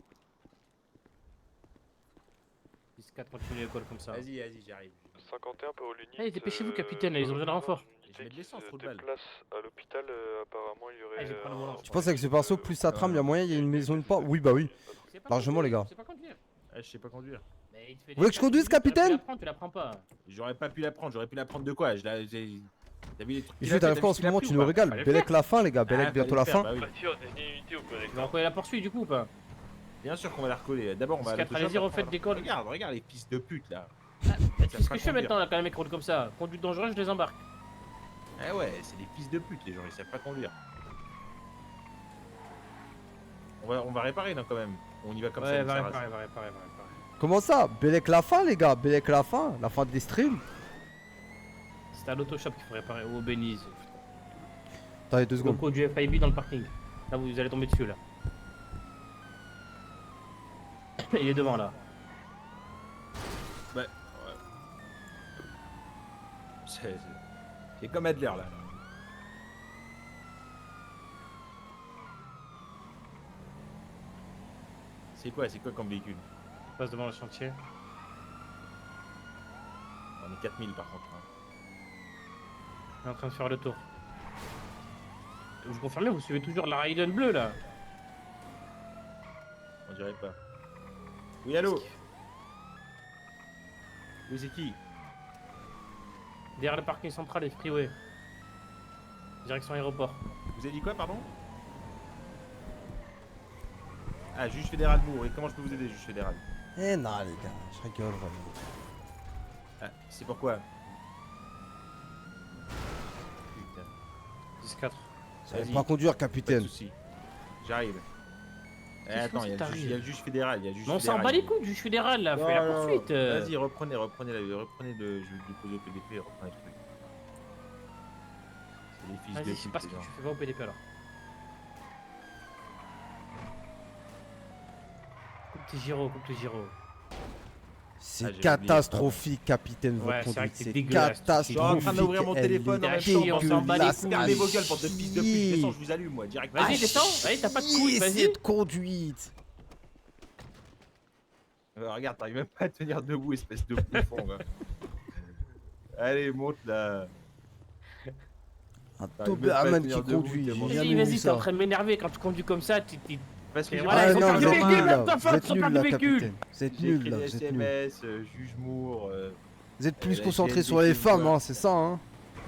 10-4, continue l'école comme ça. Vas-y, j'arrive. 51 peu au l'unité. Allez, dépêchez-vous, capitaine, là, ils ont besoin de renfort. Je de l'essence, trop de balles. à l'hôpital, apparemment il y aurait... Je pense avec ce perso, plus ça trame, il y a moyen, il y a une maison de pas. Oui, bah oui. Largement, les gars. Je sais pas conduire. Je sais pas conduire. Vous voulez que je conduise, capitaine? Tu la prends pas. J'aurais pas pu la prendre, j'aurais pu la prendre de quoi? T'as vu les trucs? Il fait t'arrives quoi en ce moment? Tu nous régales. Bellec la fin, les gars. Bellec bientôt la fin. On va recoller la poursuite du coup ou pas? Bien sûr qu'on va la recoller. D'abord, on va. Allez-y, refaites des cols. Regarde les fils de pute là. Qu'est-ce que je fais maintenant là quand les mecs roulent comme ça? Conduite dangereuse, je les embarque. Eh ouais, c'est des fils de pute, les gens, ils savent pas conduire. On va réparer là quand même. On y va comme ça. Ouais, va réparer. Comment ça? Bellec la fin, les gars. Bellec la fin des streams. C'était à l'autoshop qu'il faut réparer, au Benize. Attendez 2 secondes. Donc du FIB dans le parking. Là, vous allez tomber dessus là. Il est devant là. Ouais. C'est comme Adler là. C'est quoi comme véhicule? On passe devant le chantier. On est 4000 par contre. Hein. On est en train de faire le tour. Vous confirmez, vous suivez toujours la Raiden bleue là? On dirait pas. Oui, allô? Oui, c'est qui? Derrière le parking central et freeway. Direction aéroport. Vous avez dit quoi, pardon? Ah, juge fédéral Bourg. Et comment je peux vous aider, juge fédéral? Eh non, les gars, je rigole vraiment. Ah, c'est pourquoi? Putain. 10-4. Vous savez pas conduire, capitaine. Pas de soucis. J'arrive. Attends, il y a le juge fédéral. Mais on s'en bat les couilles du juge fédéral là, fais la poursuite. Vas-y, reprenez le. Je vais déposer au PDP, reprenez le truc. C'est les fils de Vas-y, pute. c'est pas ce que tu fais pas au PDP alors. Coupe tes gyros. C'est catastrophique, capitaine, votre conduite. C'est catastrophique. Je suis en train d'ouvrir mon téléphone en même temps. On s'en bat les couilles. Fermez vos gueules, bande de fils de pute. Je descends, je vous allume, moi, direct. Vas-y, descends. Allez, t'as pas de couilles, vas-y. C'est de conduite. Regarde, t'arrives même pas à tenir debout, espèce de bouffon. Allez, monte là. Un Doberman qui conduit. Vas-y, t'es en train de m'énerver quand tu conduis comme ça. Parce que voilà, non, vous êtes nul là, vous êtes nul là, capitaine. Vous êtes nul là, vous êtes nul. SMS, juge Moore. Vous êtes plus concentré sur les femmes, hein, c'est ça, hein.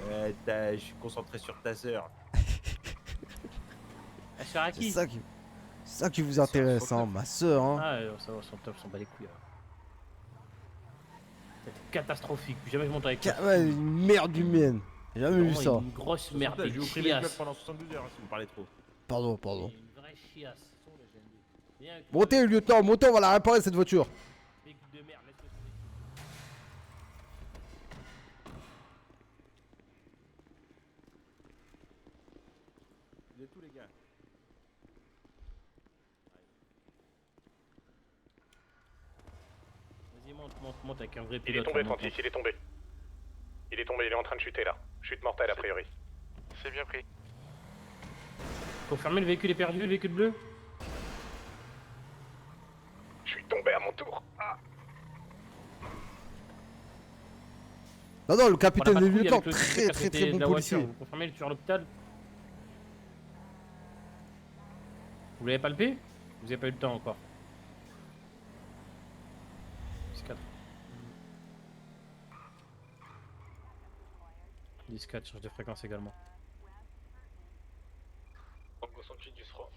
Je suis concentré sur ta sœur. C'est ça qui vous intéresse, hein, ma sœur, hein. Ah, ça va, on s'en bat les couilles. C'était catastrophique, jamais je monte avec ça. Ouais, une merde humaine. J'ai jamais vu ça. Une grosse merde. Je vais vous priver le club pendant 72 heures si vous parlez trop. Pardon. Une vraie chiasse. Montez, lieutenant, montez, on va la réparer cette voiture. De merde, Vous êtes tous les gars. Vas-y, monte avec un vrai Il pilote. est tombé, Francis, il est tombé. Il est en train de chuter là. Chute mortelle a priori. C'est bien pris. Confirmez, le véhicule est perdu, le véhicule bleu? Je suis tombé à mon tour. Ah. Non, le capitaine des lieutenants, très bon policier. Vous confirmez le tueur à l'hôpital? Vous l'avez palpé? Vous avez pas eu le temps encore. 10-4. 10-4, change de fréquence également. Donc 68 du SRO.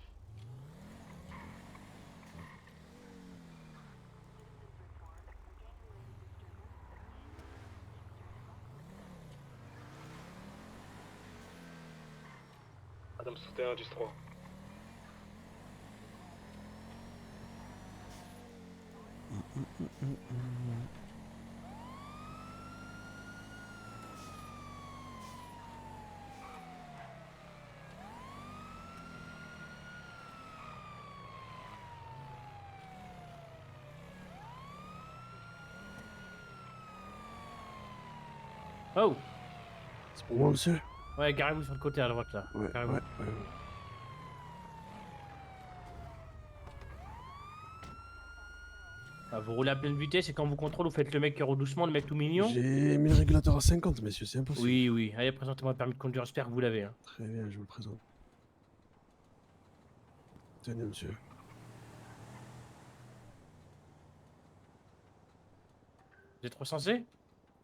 Adam 61 du 3. Oh! C'est pour moi, monsieur? Ouais, garez-vous sur le côté à droite là. Ouais. Ah, vous roulez à pleine vitesse et quand vous contrôlez, vous faites le mec qui roule doucement, le mec tout mignon. J'ai mis le régulateur à 50, messieurs, c'est impossible. Oui, oui. Allez, présentez-moi le permis de conduire, j'espère que vous l'avez. Hein. Très bien, je vous le présente. Tenez, monsieur. Vous êtes recensé?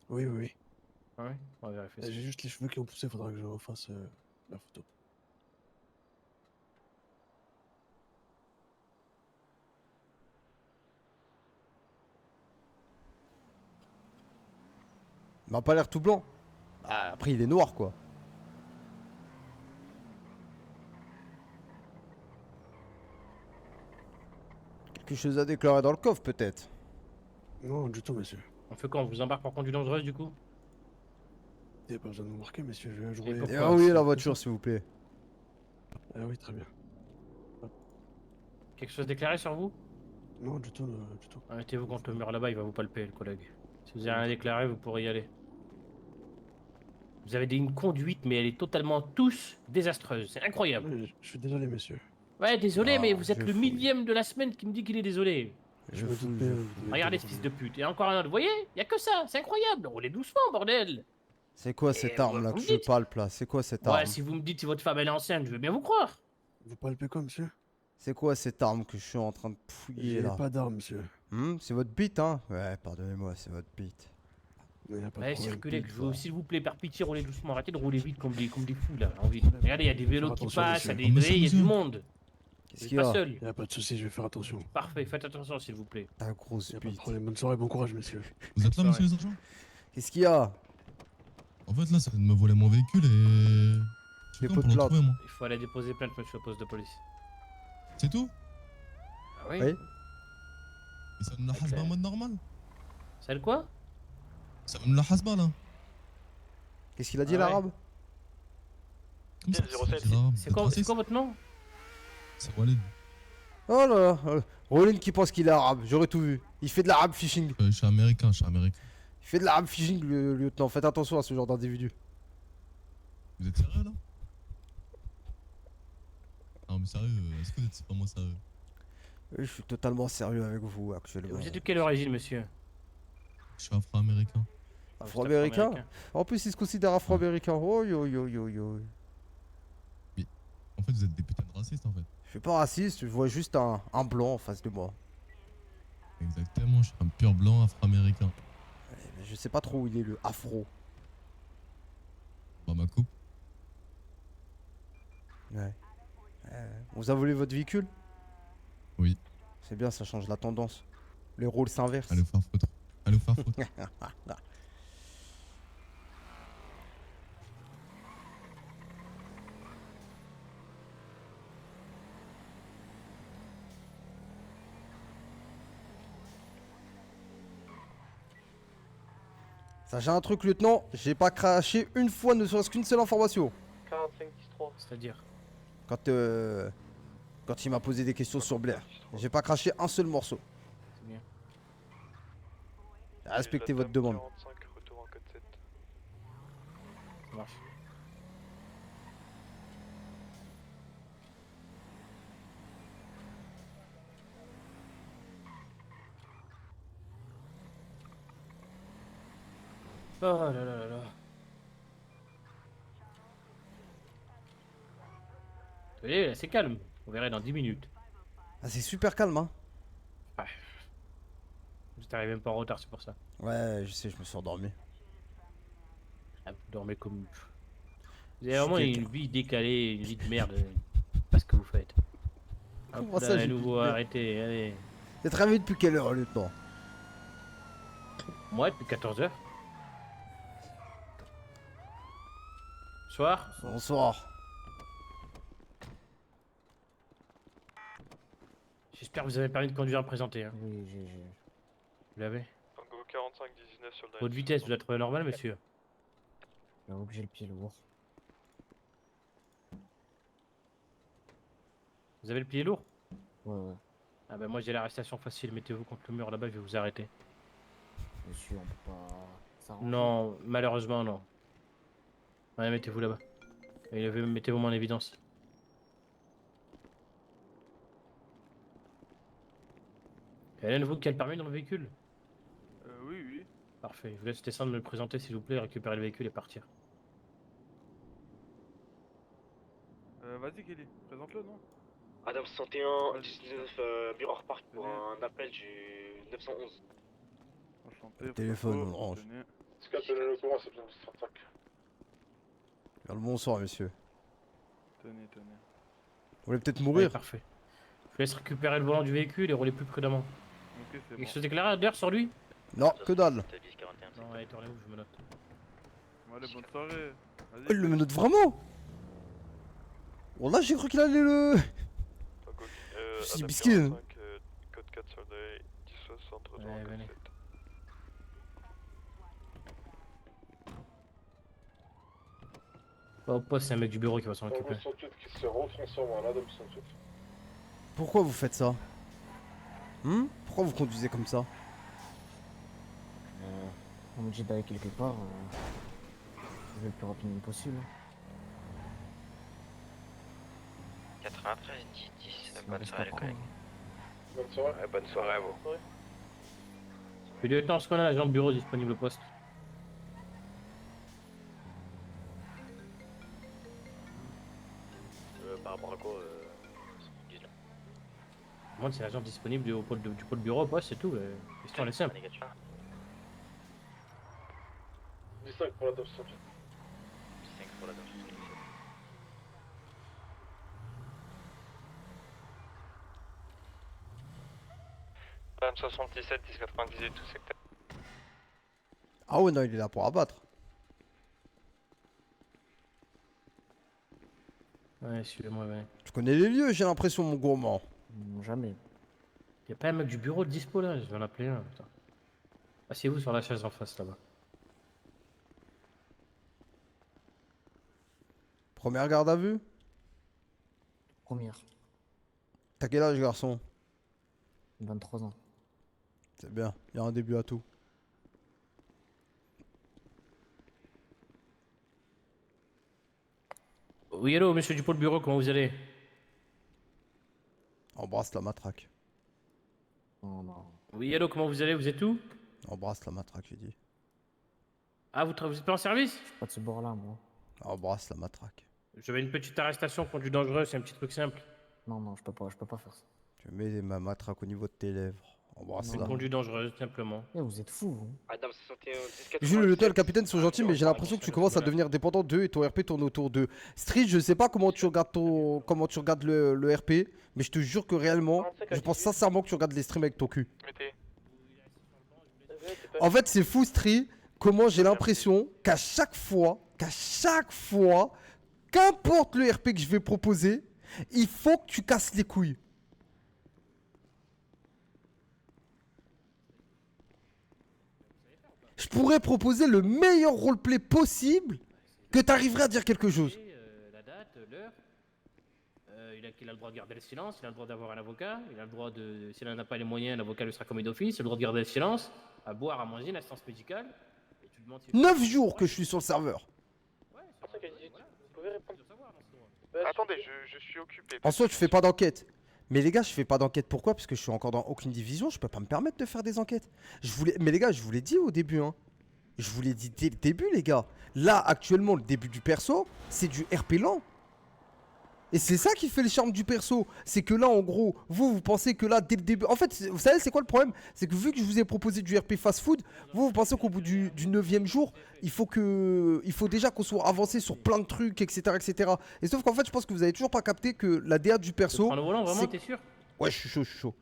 Oui, oui, oui. Ah ouais, on va vérifier ça. J'ai juste les cheveux qui ont poussé, faudra que je refasse la photo. Il m'a pas l'air tout blanc. Bah, après, il est noir, quoi. Quelque chose à déclarer dans le coffre, peut-être. Non, du tout, monsieur. On fait quoi? On vous embarque pour conduite dangereuse, du coup? Il n'y a pas besoin de me marquer, monsieur. Je Et roulais. pourquoi? Ah oui, la voiture, s'il vous plaît. Ah oui, très bien. Quelque chose déclaré sur vous? Non, du tout, du tout. Arrêtez-vous contre le mur là-bas, il va vous palper, le collègue. Si vous avez rien déclaré, vous pourrez y aller. Vous avez une conduite, mais elle est totalement tous désastreuse. C'est incroyable. Je suis désolé, monsieur. Ouais, désolé, Ah, mais vous êtes je le fouille. millième de la semaine qui me dit qu'il est désolé. Je me fouille, doute je bien. fouille. Regardez ce fils de pute. Et encore un autre. Vous voyez? Y a que ça. C'est incroyable. Roulez doucement, bordel. C'est quoi cette arme là vous que me je dites. palpe là? C'est quoi cette Ouais, arme? si vous me dites si votre femme elle est enceinte, je veux bien vous croire. Vous palpez quoi, monsieur? C'est quoi cette arme que je suis en train de fouiller J'ai là? pas d'arme, monsieur. C'est votre bite, hein? Ouais, pardonnez-moi, c'est votre bite. Mais y a pas de Ouais, problème. circulez, que je veux, s'il vous plaît, par pitié, roulez doucement. Arrêtez de rouler vite comme des fous là, en ville. Regardez, il y a des vélos qui attention, passent, il y a monsieur. des vrais, il y a du monde. Qu'est-ce Vous qu'il êtes y pas a? seul. Y a pas de soucis, je vais faire attention. Parfait, faites attention s'il vous plaît. Ta grosse Y a pas de bite. problème. Bonne soirée, bon courage, monsieur. Vous êtes là, monsieur les agents? Qu'est-ce qu'il y a? En fait, là, ça vient de me voler mon véhicule et. Je fais Les comment pots pour de le plâtre. retrouver, moi? Il faut aller déposer plainte, monsieur, au poste de police. C'est tout? Ah oui? Oui. Et ça me la hasba en mode normal? C'est le quoi? Ça me la hasba, là? Qu'est-ce qu'il a dit, Ah ouais. l'arabe? Comme ça, 07. C'est quoi votre nom? C'est Walid. Oh là là, Rollin qui pense qu'il est arabe, j'aurais tout vu. Il fait de l'arabe phishing. Je suis américain, je suis américain. Il fait de l'arabe phishing, le lieutenant. Faites attention à ce genre d'individu. Vous êtes sérieux, là? Non, mais sérieux, est-ce que vous êtes pas moi sérieux? Oui, je suis totalement sérieux avec vous actuellement. Vous êtes de quelle origine, monsieur? Je suis afro-américain. Afro-américain? En plus, il se considère afro-américain. Oh yo yo yo yo. En fait, vous êtes des putains de racistes, en fait. Je suis pas raciste, je vois juste un blanc en face de moi. Exactement, je suis un pur blanc afro-américain. Mais je sais pas trop où il est le afro. Bah, ma coupe. Ouais. On vous a volé votre véhicule? Oui. C'est bien, ça change la tendance. Les rôles s'inversent. Allez vous faire foutre. Allez vous faire foutre. Sachez un truc, lieutenant, j'ai pas craché une fois, ne serait-ce qu'une seule information. 45-10-3. C'est-à-dire? Quand il m'a posé des questions sur Blair. J'ai pas craché un seul morceau. C'est bien. Respectez votre demande. 45, retour en code 7. Ça marche. Oh là là là là. Vous voyez, là c'est calme. On verra dans 10 minutes. Ah, c'est super calme, hein. Ouais. Vous arrivez même pas en retard, c'est pour ça. Ouais, je sais, je me suis endormi. Ah, vous dormez comme... Vous avez Je suis vraiment une quelqu'un. vie décalée, une vie de merde. Pas ce que vous faites. Comment Hop ça, là, j'ai à une nouveau, vie de merde arrêtez, allez. T'es travaillé depuis quelle heure, lieutenant? Moi, depuis 14h. Soir. Bonsoir. J'espère que vous avez le permis de conduire à me présenter. Hein. Oui, Vous l'avez? Tango 45-19 sur le Votre vitesse, vous la trouvez normale, monsieur? j'avoue que j'ai le pied lourd. Vous avez le pied lourd? Ouais, ouais. Ah bah moi j'ai l'arrestation facile, mettez-vous contre le mur là-bas, je vais vous arrêter. Monsieur, on peut pas s'arranger. Non, malheureusement non. Ouais, mettez-vous là-bas. Et mettez-vous en évidence. Hélène, vous qui a le permis dans le véhicule? Oui, oui. Parfait. Je vous laisse descendre me le présenter s'il vous plaît, récupérer le véhicule et partir. Vas-y, Kelly, présente-le, non? Adam 61 19 Bureau Park pour un appel du 911. Enchanté. Téléphone, on range. C'est qu'à tenir le courant, c'est bien 1035. Bien le bonsoir, messieurs. Tenez. Vous voulez peut-être mourir? Parfait. Je vous laisse récupérer le volant du véhicule et rouler plus prudemment. Ok, c'est bon. Quelque chose d'éclairé d'ailleurs sur lui? Non, que dalle. Non, allez, tournez-vous, je me note. Allez, bonne soirée. Il le menote vraiment? Bon là j'ai cru qu'il allait le... C'est bisquine. Code 4 sur le 1060. Ouais, venez. Au poste, c'est un mec du bureau qui va s'en occuper. qui se retransforme en Adam 68. Pourquoi vous faites ça? Pourquoi vous conduisez comme ça? On me dit d'aller quelque part, je vais le plus rapidement possible. 93 10 10, bonne soirée les collègues. Bonne soirée. Bonne soirée à vous. Le lieutenant, est-ce qu'on a l'agent de bureau disponible au poste? Par rapport à quoi Moi, c'est l'agent disponible du pôle bureau au poste, c'est tout. Question elle est simple. 15 pour la 968. 5 pour la 968. Madame 77, 1098, tout secteur. Ah ouais non il est là pour abattre. Ouais, suivez-moi, ouais. Tu connais les lieux j'ai l'impression mon gourmand. Jamais. Y'a pas un mec du bureau de dispo là? Je vais en appeler un, putain. Asseyez-vous sur la chaise en face là-bas. Première garde à vue? Première. T'as quel âge garçon? 23 ans. C'est bien, il y a un début à tout. Oui, hello, monsieur du pôle bureau, comment vous allez? Embrasse la matraque. Non, non. Oui, hello, comment vous allez? Vous êtes où? Embrasse la matraque j'ai dit. Ah, vous êtes pas en service? Je suis pas de ce bord là moi. Embrasse la matraque. J'avais une petite arrestation pour du dangereux, c'est un petit truc simple. Non, non, je peux pas faire ça. Tu mets ma matraque au niveau de tes lèvres. Embrasse C'est la. conduite dangereuse, simplement. Vous êtes fous, vous. Adam 61 Jules, le tel, le capitaine sont gentils, mais j'ai l'impression que tu commences à devenir dépendant d'eux et ton RP tourne autour d'eux. Street, je sais pas comment tu regardes le RP, mais je te jure que réellement, je pense sincèrement que tu regardes les streams avec ton cul. En fait, c'est fou, Street, comment j'ai l'impression qu'à chaque fois, qu'importe le RP que je vais proposer, il faut que tu casses les couilles. Je pourrais proposer le meilleur roleplay possible que tu arriverais à dire quelque chose. La date, l'heure. Il a le droit de garder le silence, il a le droit d'avoir un avocat, il a le droit de... S'il n'en a pas les moyens, l'avocat lui sera commis d'office, il a le droit de garder le silence, à boire, à manger, l'assistance médicale. Et tu demandes si... 9 jours que je suis sur le serveur. Attendez, je suis occupé. En soi, tu fais pas d'enquête. Mais les gars, je fais pas d'enquête. Pourquoi? Parce que je suis encore dans aucune division. Je peux pas me permettre de faire des enquêtes. Mais les gars, je vous l'ai dit au début. Hein. Je vous l'ai dit dès le début, les gars. Là, actuellement, le début du perso, c'est du RP lent. Et c'est ça qui fait le charme du perso. C'est que là, en gros, vous pensez que là, dès le début... En fait, vous savez, c'est quoi le problème? C'est que vu que je vous ai proposé du RP fast food, vous pensez qu'au bout du 9e jour, il faut déjà qu'on soit avancé sur plein de trucs, etc. etc. Et sauf qu'en fait, je pense que vous avez toujours pas capté que la DA du perso... Prends le volant, vraiment, t'es sûr? Ouais, je suis chaud.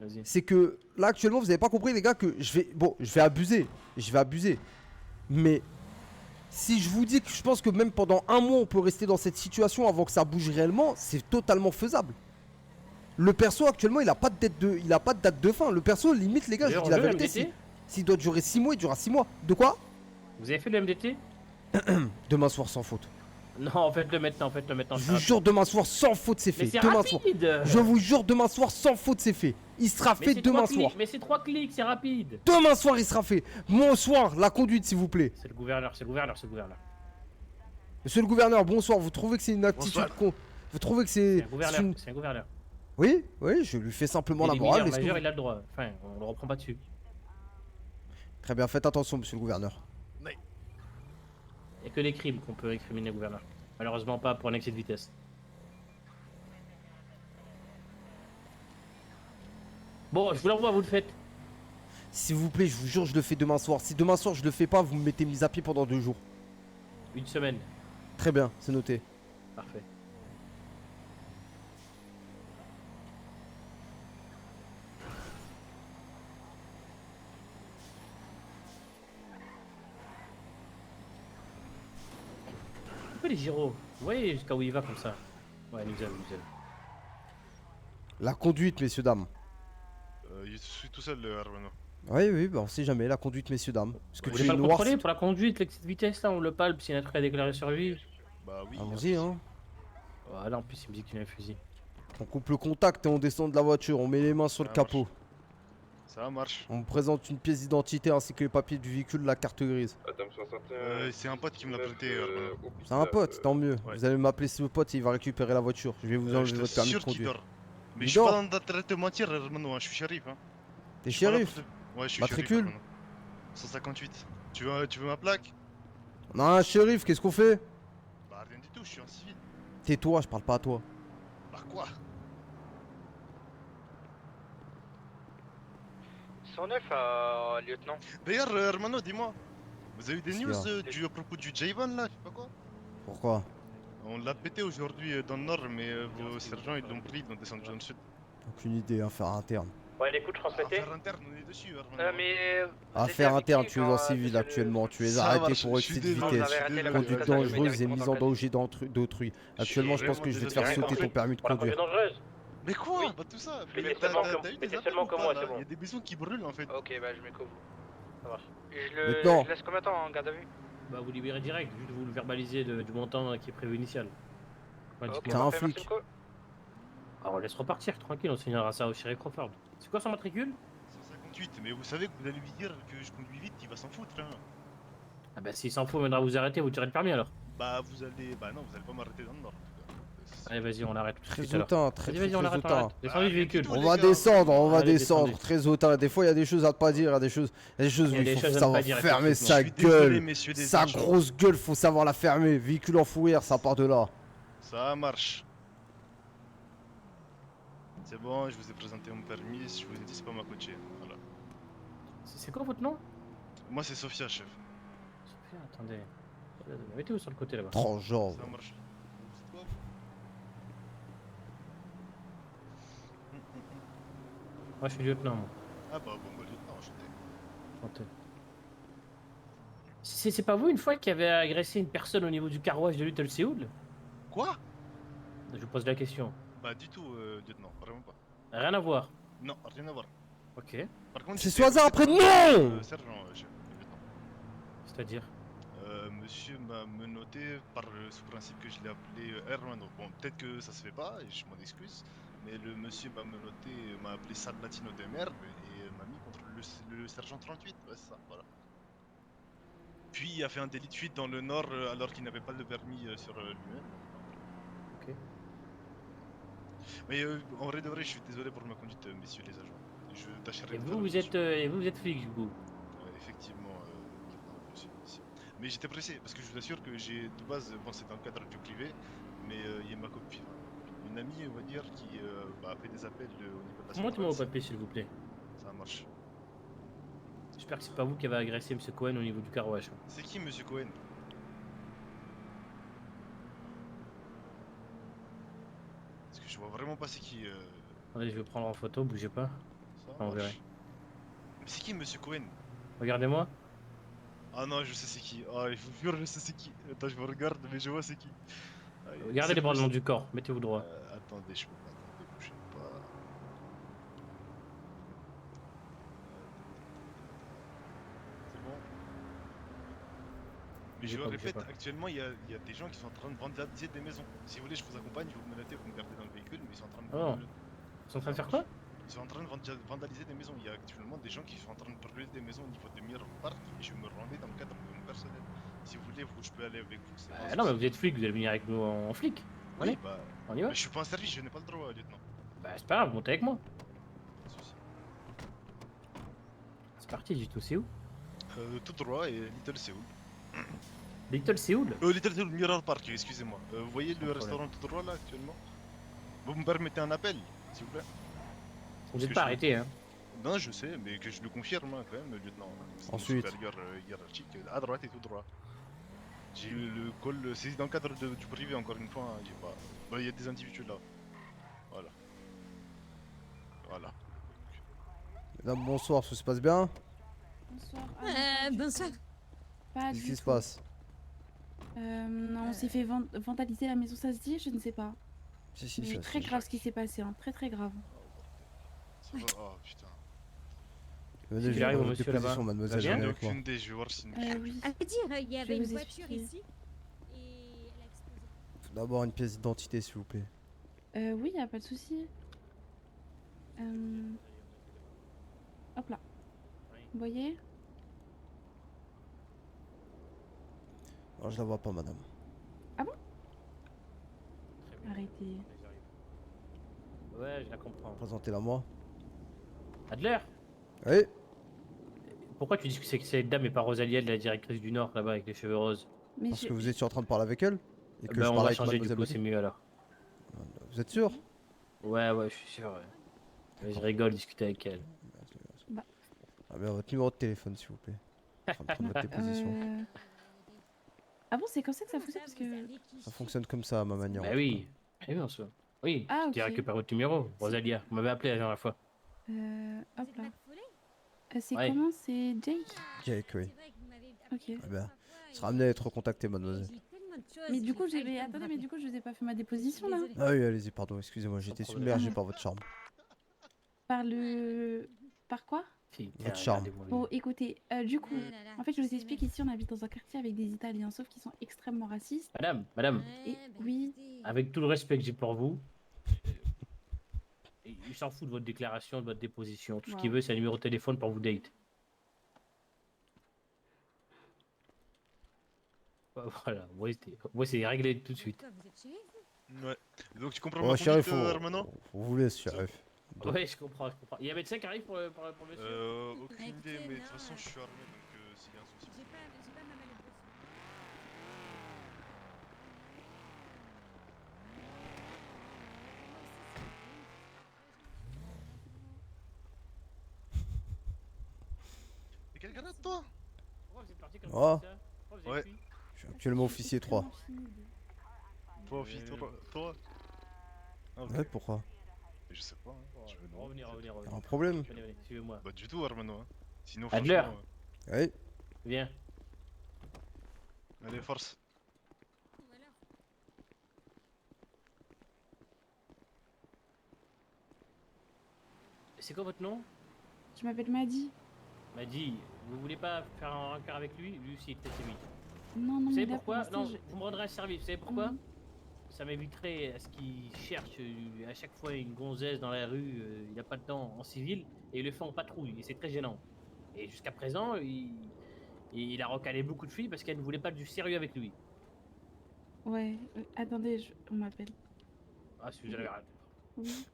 Vas-y. C'est que là, actuellement, vous avez pas compris, les gars, que je vais abuser. Mais... si je vous dis que je pense que même pendant un mois on peut rester dans cette situation avant que ça bouge réellement, c'est totalement faisable. Le perso actuellement il a pas de date de fin. Le perso limite les gars, je vous dis la vérité, s'il doit durer 6 mois, il durera 6 mois. De quoi? Vous avez fait le MDT? Demain soir sans faute. Non, faites-le maintenant, Je vous jure demain soir sans faute c'est fait. Mais c'est demain rapide soir. Je vous jure demain soir sans faute c'est fait. Il sera fait demain soir. Mais c'est 3 clics, c'est rapide. Demain soir il sera fait. Bonsoir, la conduite s'il vous plaît. C'est le gouverneur. Monsieur le gouverneur, bonsoir. Vous trouvez que c'est une attitude con? Vous trouvez que c'est... C'est un gouverneur. Oui, oui, je lui fais simplement Et la les morale. mineurs mais c'est majeurs, tout. il a le droit. Enfin, on le reprend pas dessus. Très bien, faites attention, monsieur le gouverneur. Il n'y a que les crimes qu'on peut incriminer le gouverneur. Malheureusement pas pour un excès de vitesse. Bon, je vous l'envoie, vous le faites. S'il vous plaît, je vous jure, je le fais demain soir. Si demain soir je le fais pas, vous me mettez mise à pied pendant 2 jours. Une semaine. Très bien, c'est noté. Parfait. Pourquoi les gyros? Vous voyez jusqu'à où il va comme ça? Ouais, nickel, nickel. La conduite, messieurs, dames. Je suis tout seul, Armano. Oui, oui, bah on sait jamais, la conduite, messieurs, dames. Parce que Vous tu voulez es pas le noir. contrôler pour la conduite, l'excès de vitesse là, on le palpe s'il y a un truc à déclarer sur lui. Bah oui. Allons-y, hein. Voilà, en plus il me dit qu'il a un fusil. On coupe le contact et on descend de la voiture, on met les mains sur le capot. Ça marche. On me présente une pièce d'identité ainsi que les papiers du véhicule, la carte grise. C'est un pote qui me l'a prêté, Armano. C'est un pote, tant mieux. Ouais. Vous allez m'appeler ce pote et il va récupérer la voiture. Je vais vous enlever votre permis de sûr qu'il conduire. dort. Mais Il je suis dort. pas dans train de te mentir, Armano, hein, je suis shérif. Hein. T'es Je suis pas là shérif? pour te- Ouais, je suis Matricule? shérif, Armano. 158. Tu veux ma plaque? On a un shérif, qu'est-ce qu'on fait? Bah rien du tout, je suis un civil. Tais-toi, je parle pas à toi. Bah quoi? 109 lieutenant. D'ailleurs, Hermano, dis-moi, vous avez eu des Qu'est-ce news qu'il y a à propos du J-Van là, je sais pas quoi? Pourquoi? On l'a pété aujourd'hui dans le nord, mais vos sergents ils l'ont pris, ils l'ont descendu dans le sud. Aucune idée, affaire interne. Ouais, les coups de transmettez. Affaire interne, on est dessus, Hermano. Affaire interne, tu es en civil actuellement, tu es Ça arrêté marche, pour je suis excès de désolé, vitesse, je suis désolé. conduite dangereuse et mise en danger d'autrui. Actuellement, je pense que je vais te faire sauter ton permis de conduire. Mais quoi? Bah tout ça. Mettez T'as seulement eu comme- des mettez appels seulement ou comme pas, moi, là? c'est bon. Il y a des maisons qui brûlent en fait. Ok, bah je me couvre. Ça marche. Lieutenant. Je laisse combien de temps en garde à vue? Bah vous libérez direct, juste vous le verbalisez du montant qui est prévu initial. Ok, T'es un parfait, flic. merci beaucoup. Alors on laisse repartir, tranquille, on signalera ça au shérif Crawford. C'est quoi son matricule? 158, mais vous savez que vous allez lui dire que je conduis vite, il va s'en foutre. Hein. Ah bah s'il s'en fout, il viendra vous arrêter, vous tirez le permis alors. Bah vous allez. Bah non, vous allez pas m'arrêter dans le nord. Allez vas-y, on l'arrête tout de Très suite alors. hautain, très Vas-y, on très arrête, on hautain. arrête. Descendez du véhicule. On va descendre, on va Allez, descendre, descendez. très hautain. Des fois, il y a des choses à ne pas dire, il y a des choses où Il y a il des faut choses à ne savoir pas dire, fermer effectivement. sa Je suis désolé, gueule. messieurs des Sa agents. grosse gueule, faut savoir la fermer. Véhicule en fouillère, ça part de là. Ça marche. C'est bon, je vous ai présenté mon permis, je vous ai dit c'est pas ma coachée. Voilà. C'est quoi votre nom? Moi c'est Sophia, chef. Sophia, attendez. Mettez-vous sur le côté là-bas. Transgenre. Ça marche. Moi je suis lieutenant moi. Ah bah bon, bah lieutenant, enchanté. Enchanté. C'est pas vous une fois qui avez agressé une personne au niveau du carrouage de Little Séoul? Quoi? Je vous pose la question. Bah du tout, lieutenant, vraiment pas. Rien à voir. Non, rien à voir. Ok. Par contre, C'est j'étais sous hasard après aussi non sergent, chef, lieutenant. C'est-à-dire? Monsieur m'a menotté par sous principe que je l'ai appelé Hermano. Bon, peut-être que ça se fait pas, et je m'en excuse, mais le monsieur m'a menotté, m'a appelé sale latino de merde, et m'a mis contre le sergent 38, ouais c'est ça, voilà. Puis il a fait un délit de fuite dans le nord alors qu'il n'avait pas le permis sur lui-même. Ok. Mais en vrai de vrai, je suis désolé pour ma conduite, messieurs les agents. Je tâcherai Et de vous, faire vous êtes, flic du coup? effectivement, monsieur. Mais j'étais pressé parce que je vous assure que j'ai de base, bon c'est dans le cadre du privé, mais il y a ma copine, une amie on va dire qui a fait des appels au niveau de la Montrez-moi au surveillance. papier s'il vous plaît. Ça marche. J'espère que c'est pas vous qui avez agressé Monsieur Cohen au niveau du carrouage. C'est qui monsieur Cohen? Parce que je vois vraiment pas c'est qui. Attendez, je vais prendre en photo, bougez pas. Ça On marche. verra. Mais c'est qui monsieur Cohen? Regardez-moi. Ah non, je sais c'est qui. Ah, je vous jure, je sais c'est qui. Attends, je me regarde, mais je vois c'est qui. Ah, Regardez c'est les bras le long possible. du corps, mettez-vous droit. Attendez, je peux pas. Attendez, bougez pas. C'est bon. Mais je Bougez le pas, répète, bougez pas. actuellement, il y a des gens qui sont en train de vandaliser des maisons. Si vous voulez, je vous accompagne, vous me notez, vous me gardez dans le véhicule, mais ils sont en train de. Oh. Ils sont en train de faire quoi? Ils sont en train de vandaliser des maisons. Il y a actuellement des gens qui sont en train de brûler des maisons au niveau de Mirror Park et je me rendais dans le cadre de mon personnel. Si vous voulez, je peux aller avec vous. c'est pas un Non mais souci. vous êtes flic, vous allez venir avec nous en flic. Oui, Allez, bah, on y va. mais je suis pas un service, je n'ai pas le droit, lieutenant. Bah c'est pas grave, montez avec moi. C'est parti, du tout, c'est où? Tout droit et Little Seoul. Little Seoul? Little Seoul Mirror Park, excusez-moi. Vous voyez le restaurant tout droit là actuellement? Vous me permettez un appel, s'il vous plaît? Vous n'êtes pas arrêté, hein? Non, je sais, mais que je le confirme hein, quand même, lieutenant. C'est mon Ensuite. supérieur hiérarchique, à droite et tout droit. J'ai eu le call, c'est dans le cadre du privé encore une fois, hein, j'ai pas... Bah, il y a des individus là. Voilà. Voilà. Mesdames, bonsoir, tout se passe bien? Bonsoir. Bonsoir. Pas Qu'est-ce du qui se tout. passe? Non, on s'est fait vandaliser la maison, ça se dit? Je ne sais pas. Si, Mais ça se très dit. grave ce qui s'est passé, hein. Très très grave. Ça va. Oh putain. Venez, Il je vais arrive, prendre monsieur, votre là-bas. position, mademoiselle, Bien. venez J'en ai avec moi. aucune idée, je vais voir si... Oui. À vrai dire, il y Je avait vais une vous voiture expliquer. ici. Et elle a explosé. Tout d'abord, une pièce d'identité, s'il vous plaît. Oui, y a pas de souci. Hop là. Vous voyez? Alors, je la vois pas, madame. Ah bon? Arrêtez. Ouais, je la comprends. Présentez-la moi. Adler, Oui. pourquoi tu dis que c'est cette dame et pas Rosaliel, la directrice du Nord, là-bas, avec les cheveux roses? Mais Parce que vous étiez en train de parler avec elle et que Ben, je on parlais va avec changer du mademoiselle coup, c'est Maddy. mieux alors. Vous êtes sûr? Ouais, je suis sûr. Ouais. Je rigole, discuter avec elle. Ah bien, votre numéro de téléphone, s'il vous plaît. Afin de prendre votre déposition. Ah bon, c'est comme ça que ça fonctionne? Parce que... Ça fonctionne comme ça, à ma manière. Bah en tout oui, oui, en soi. Oui, Ah, tu ok. récupères votre numéro, Rosalia. Vous m'avez appelé la dernière fois. Hop là. C'est Ouais. comment? C'est Jake? cas. Jake, oui. Ok. Eh bien, vous serez amené à être recontacté, mademoiselle. Mais du coup, attendez, mais du coup, je vous ai pas fait ma déposition là? Ah oui, allez-y, pardon, excusez-moi, j'étais submergé par votre charme. Par le... Par quoi? Votre charme. Bon, écoutez, du coup, en fait, je vous explique, ici, on habite dans un quartier avec des Italiens, sauf qu'ils sont extrêmement racistes. Madame, Et oui, avec tout le respect que j'ai pour vous, il s'en fout de votre déclaration, de votre déposition. Tout ce qu'il Wow. veut, c'est un numéro de téléphone pour vous date. Voilà, moi c'est réglé tout de suite. Ouais. Donc tu comprends Oh, ma shérif, conduite, Hermano? on vous laisse, shérif. Donc, Ouais, je comprends. Il y a un médecin qui arrive pour le monsieur? Aucune idée, mais de toute façon je suis armé, donc s'il y a un souci... Et quel grenade toi? Pourquoi vous êtes parti comme Oh. ça? Pourquoi vous Ouais. êtes fui? je suis actuellement officier 3. Toi, fille, toi? Ah, ok. Ouais, pourquoi? Je sais pas, hein. Je veux Revenez. Un problème? Venez, suivez-moi. Bah du tout, Hermano, hein. Sinon Adler. franchement... Oui. Viens. Allez, force. C'est quoi votre nom? je m'appelle Maddy. M'a dit, vous voulez pas faire un rencard avec lui? Lui aussi, il est très timide. Non, non, Vous mais savez là, pourquoi? pour l'instant, Non, vous me rendrez un service. Vous savez pourquoi? Ça m'éviterait à ce qu'il cherche à chaque fois une gonzesse dans la rue, il n'a pas de temps en civil, et il le fait en patrouille, et c'est très gênant. Et jusqu'à présent, il a recalé beaucoup de filles parce qu'elles ne voulaient pas du sérieux avec lui. Ouais, attendez, on m'appelle. Ah, si vous avez raté. Oui.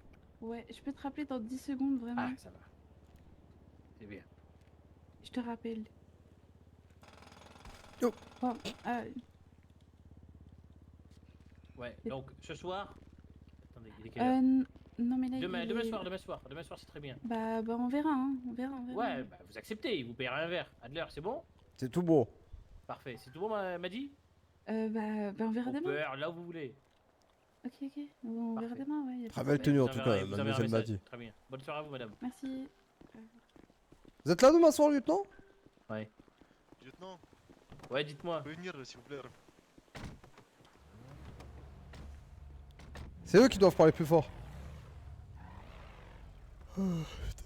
Ouais, je peux te rappeler dans 10 secondes, vraiment? Ah, ça va. C'est bien. Je te rappelle. Yo. Bon, Ouais, donc ce soir. Attendez, il est quelle heure? non, mais là, Demain, il demain est- soir, c'est très bien. Bah, on verra, hein. On verra. Ouais, bah vous acceptez, il vous payera un verre. Adler, c'est bon? C'est tout beau. Parfait. C'est tout bon, m'a dit? Bah, on verra On demain. peut, là où vous voulez. Ok. On verra demain, ouais. y a Très pas de belle problème. tenue en Je vous tout enverrai- cas, je vous enverrai un mademoiselle message. Maddy. Très bien. Bonne soirée à vous, madame. Merci. Vous êtes là demain soir, lieutenant? Ouais. Lieutenant, Ouais, dites-moi. vous pouvez venir s'il vous plaît. C'est eux qui doivent parler plus fort. Oh, putain.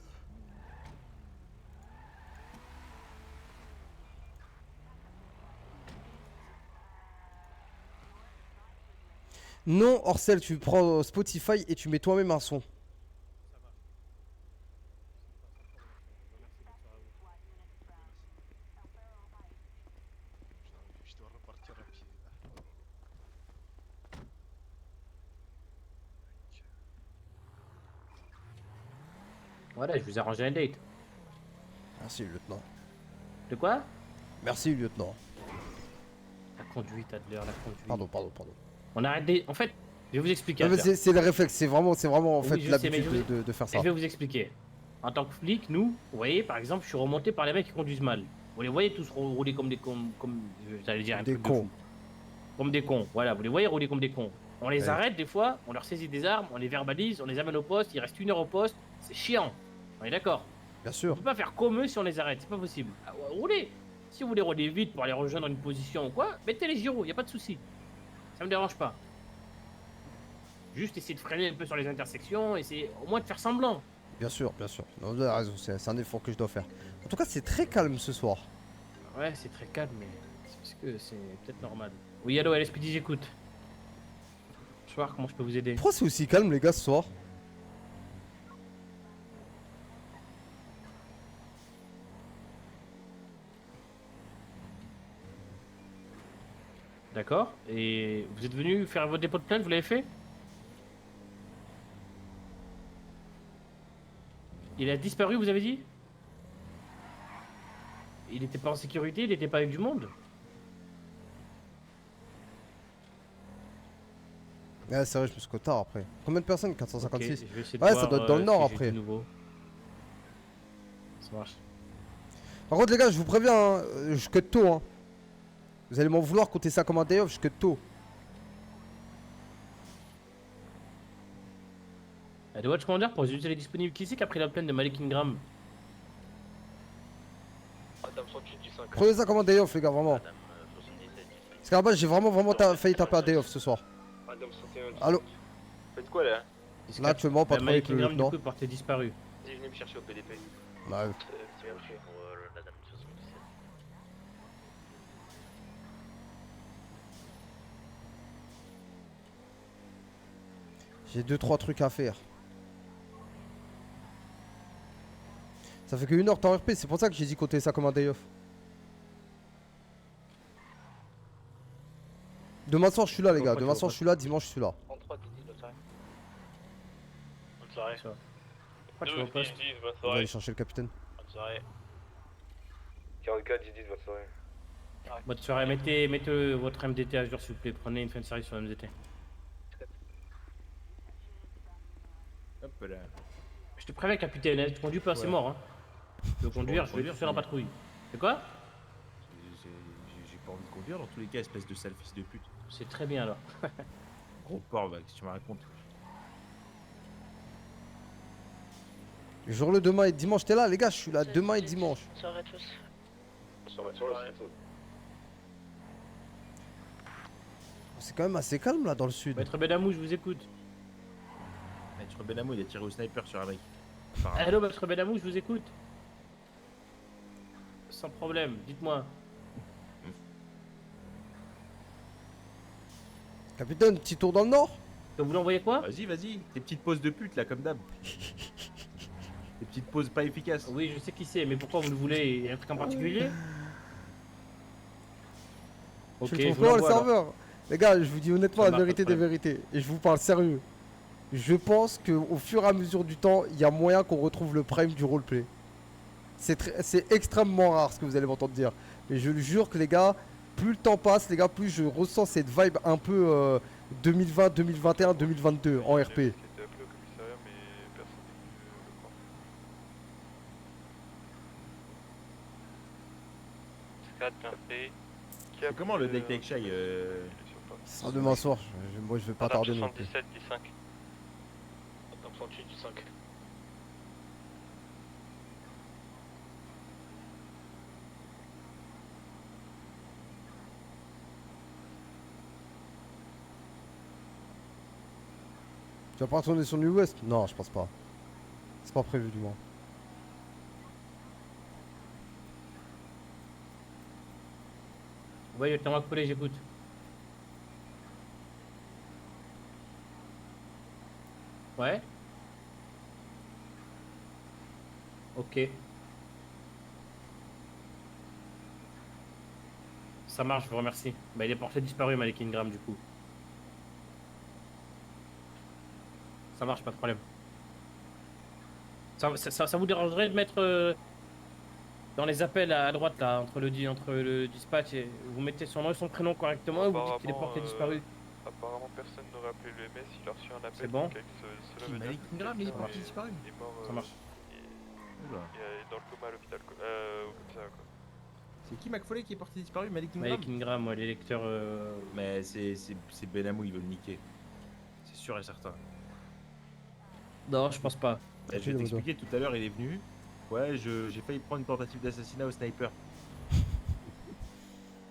Non, Orcel, tu prends Spotify et tu mets toi-même un son. Je dois repartir à pied là. Voilà, je vous ai arrangé un date. Merci, lieutenant. De quoi? Merci, lieutenant. La conduite, Adler, la conduite. Pardon. On arrête des... En fait, je vais vous expliquer. Non, mais Adler. c'est les réflexes, c'est vraiment en Oui, fait je sais, mais l'habitude je de faire ça. Je vais vous expliquer. En tant que flic, nous, vous voyez, par exemple, je suis remonté par les mecs qui conduisent mal. Vous les voyez tous rouler comme des cons, j'allais dire un Des truc de cons. fou. Comme des cons, voilà, vous les voyez rouler comme des cons. On les Ouais. arrête des fois, on leur saisit des armes, on les verbalise, on les amène au poste, il reste 1 heure au poste, c'est chiant. On est d'accord? Bien On sûr. peut pas faire comme eux si on les arrête, c'est pas possible. Ah, roulez. Si vous voulez rouler vite pour aller rejoindre une position ou quoi, mettez les gyros, y a pas de souci. Ça me dérange pas. Juste essayer de freiner un peu sur les intersections, essayer au moins de faire semblant. Bien sûr. Non, vous avez raison, c'est un effort que je dois faire. En tout cas, c'est très calme ce soir. Ouais, c'est très calme, mais c'est parce que c'est peut-être normal. Oui, allô, LSPD, j'écoute. Bonsoir, comment je peux vous aider? Pourquoi c'est aussi calme, les gars, ce soir? D'accord. Et vous êtes venu faire votre dépôt de plainte, vous l'avez fait? Il a disparu, vous avez dit? Il n'était pas en sécurité, il n'était pas avec du monde? Ouais, c'est vrai, je me suis couché tard après. Combien de personnes? 456. Ok, je vais essayer de Ouais, voir, ça doit être dans le nord si j'ai après. du nouveau. Ça marche. Par contre, les gars, je vous préviens, hein, je cut tôt. Hein. Vous allez m'en vouloir, compter ça comme un day off, je cut tôt. The Watch Commander, pour les utiliser disponibles, qui c'est qui a pris la plainte de Malik Ingram? Madame 108 du 5. Prenez ça comme un day off, les gars, vraiment. Parce qu'à la base, j'ai vraiment failli taper un day off ce soir. Madame 101 du 5. Allô? Faites quoi là? Là, actuellement, pas trop avec Malik le Ingram, du lieutenant. coup, est porté disparu. Venez me chercher au PDP. Bah, j'ai 2-3 trucs à faire. Ça fait que 1 heure t'es en RP, c'est pour ça que j'ai dit compter ça comme un day off. Demain soir je suis là les gars, demain soir je suis là, dimanche je suis là. 33 10 bonne soirée. Bonne soirée. Pourquoi tu vas au poste? On va aller chercher le capitaine. Bonne soirée. 44 10 bonne soirée. Bonne soirée, mettez votre MDT à jour s'il vous plaît, prenez une fin de série sur MDT. Hop là. Je te préviens capitaine, hein, tu conduis pas, c'est mort hein. Tu veux conduire, je vais être sur la patrouille. C'est quoi? J'ai pas envie de conduire dans tous les cas, espèce de sale fils de pute. C'est très bien alors. Gros porc, va, qu'est-ce que tu me racontes? Le jour le demain et dimanche t'es là les gars, je suis là demain et dimanche. Bonne soirée à tous. Bonne soirée. C'est quand même assez calme là dans le sud. Maître Benamou, je vous écoute. Maître Benamou, il a tiré au sniper sur un mec. Allô Maître Benamou, je vous écoute. Sans problème, dites-moi. Capitaine, petit tour dans le nord? Vous voulez envoyer quoi? Vas-y, tes petites pauses de pute là, comme d'hab. Des petites pauses pas efficaces. Oui, je sais qui c'est, mais pourquoi vous le voulez? Il y a un truc en particulier? Ok, Je je trouve vous pas le l'envoie, alors. serveur. Les gars, je vous dis honnêtement Ça la marche, vérité pas de des vérités. Et je vous parle sérieux. Je pense qu'au fur et à mesure du temps, il y a moyen qu'on retrouve le prime du roleplay. C'est extrêmement rare ce que vous allez m'entendre dire. Mais je le jure que les gars, plus le temps passe, les gars, plus je ressens cette vibe un peu 2020, 2021, 2022 en RP. C'est comment le deck avec Shai Ce sera demain soir. Moi, je vais pas tarder non plus. 77 du 5. Madame 108 du 5. Tu vas pas retourner sur New West? Non, je pense pas. C'est pas prévu du moins. Ouais, lieutenant Macaulay, j'écoute. Ouais. Ok. Ça marche, je vous remercie. Bah, il est porté disparu, Malik Ingram, du coup. Ça marche, pas de problème. Ça vous dérangerait de mettre dans les appels à droite là, entre le dispatch et vous mettez son nom et son prénom correctement et vous dites qu'il est porté disparu. Apparemment, personne n'aurait appelé le MS, il a reçu un appel. C'est bon. Malik Ingram, il est porté disparu. Il est mort. Ça marche. Il est dans le coma à l'hôpital. Au commissariat, quoi. C'est qui McFoley qui est porté disparu? Malik Ingram? Malik Ingram, ouais, l'électeur. Mais c'est Benamou, il veut le niquer. C'est sûr et certain. Non, je pense pas. Je vais t'expliquer, tout à l'heure il est venu. Ouais, j'ai failli prendre une tentative d'assassinat au sniper.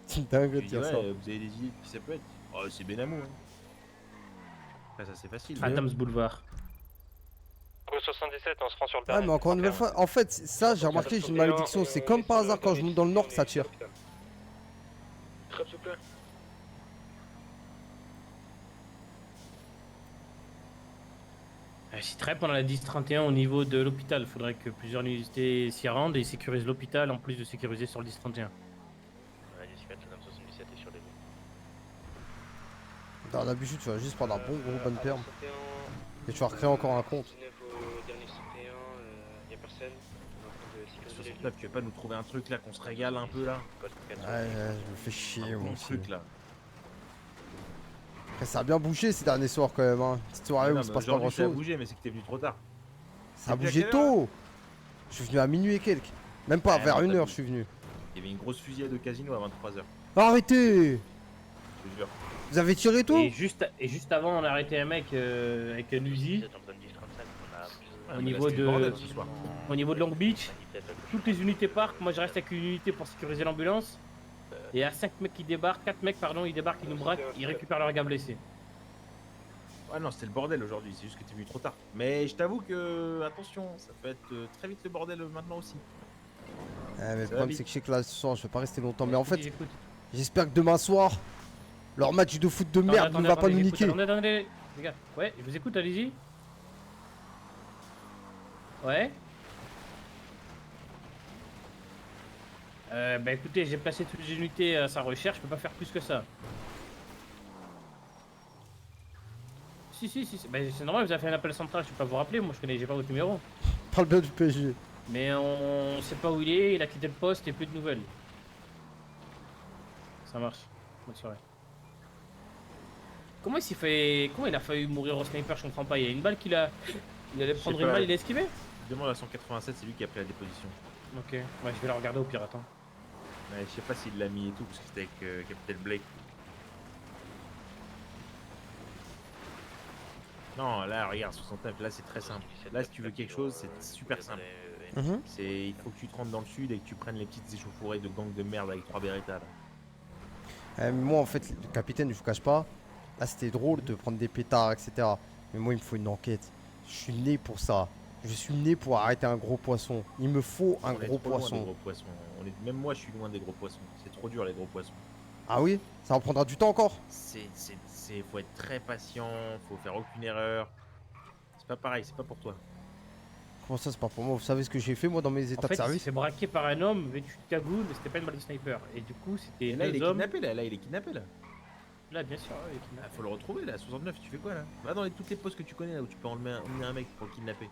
C'est dingue de J'ai dit, dire ça. ouais, vous avez des idées de qui ça peut être? Oh, c'est Benamou. Hein. Après, ça c'est facile. Adams Boulevard. Au 77, on se rend sur le Ah, mais encore une nouvelle fois, en fait, ça, j'ai remarqué, j'ai une malédiction. C'est comme par hasard quand je monte dans le nord que ça tire. Très s'il vous plaît. Si très pendant la 10-31 au niveau de l'hôpital, il faudrait que plusieurs unités s'y rendent et sécurisent l'hôpital en plus de sécuriser sur le 10-31. Ouais, 17, Adam 77 est sur les lignes. Dans l'habitude, tu vas juste prendre un bon gros bonne perme. Et tu vas recréer encore un compte. Au dernier 61, y'a personne. 69, tu veux pas nous trouver un truc là qu'on se régale un peu là? Ouais, je me fais chier, un moi bon aussi. truc là. Après, ça a bien bougé ces derniers soirs quand même. Hein. Petite soirée où il se passe pas grand Ça a chose. bougé, mais c'est que t'es venu trop tard. Ça a bougé tôt. Je suis venu à minuit et quelques. Même pas, vers 1h je suis venu. Il y avait une grosse fusillade de casino à 23h. Arrêtez! Je te jure. Vous avez tiré tout? Et juste avant, on a arrêté un mec avec un Uzi. Au niveau de Long Beach, toutes les unités partent. Moi, je reste avec une unité pour sécuriser l'ambulance. Et il y a 5 mecs qui débarquent, 4 mecs, pardon, ils débarquent, ils nous braquent, ils récupèrent leurs gars blessés. Ouais, non, c'était le bordel aujourd'hui, c'est juste que t'es venu trop tard. Mais je t'avoue que, attention, ça peut être très vite le bordel maintenant aussi. Ouais, mais le problème, c'est que je sais que là, ce soir, je vais pas rester longtemps. Mais en fait, j'espère que demain soir, leur match de foot de merde ne va pas nous niquer. Attendez, les gars. Ouais, je vous écoute, allez-y. Ouais. Bah écoutez, j'ai placé toutes les unités à sa recherche, je peux pas faire plus que ça. Si, bah, c'est normal, vous avez fait un appel central, je peux pas vous rappeler, moi j'ai pas votre numéro. Parle bien du PSG. Mais on sait pas où il est, il a quitté le poste et plus de nouvelles. Ça marche, bonne soirée. Comment il a failli mourir au sniper, je comprends pas, il y a une balle qu'il a... Il allait prendre une balle, il a esquivé? Demande à 187, c'est lui qui a pris la déposition. Ok, ouais, je vais la regarder au pire, attends. Ouais, je sais pas s'il l'a mis et tout, parce que c'était avec Captain Blake. Non, là, regarde, 69, là c'est très simple. Là, si tu veux quelque chose, c'est super simple. Il faut que tu te rentres dans le sud et que tu prennes les petites échauffourées de gang de merde avec 3 Beretta là. Moi, en fait, le capitaine, je vous cache pas, là c'était drôle de prendre des pétards, etc. Mais moi, il me faut une enquête. Je suis né pour ça. Je suis né pour arrêter un gros poisson. Il me faut un gros poisson. Même moi, je suis loin des gros poissons. C'est trop dur les gros poissons. Ah oui? Ça en prendra du temps encore? Faut être très patient, faut faire aucune erreur. C'est pas pareil, c'est pas pour toi. Comment ça, c'est pas pour moi? Vous savez ce que j'ai fait moi dans mes états de service? Il s'est braqué par un homme vêtu de cagoule, mais c'était pas une balle de sniper. Et du coup, c'était là, il est deux hommes. kidnappé là, il est kidnappé là. Là, bien sûr, il est kidnappé. Faut le retrouver là, 69, tu fais quoi là? Va dans toutes les postes que tu connais là où tu peux emmener un mec pour le kidnapper.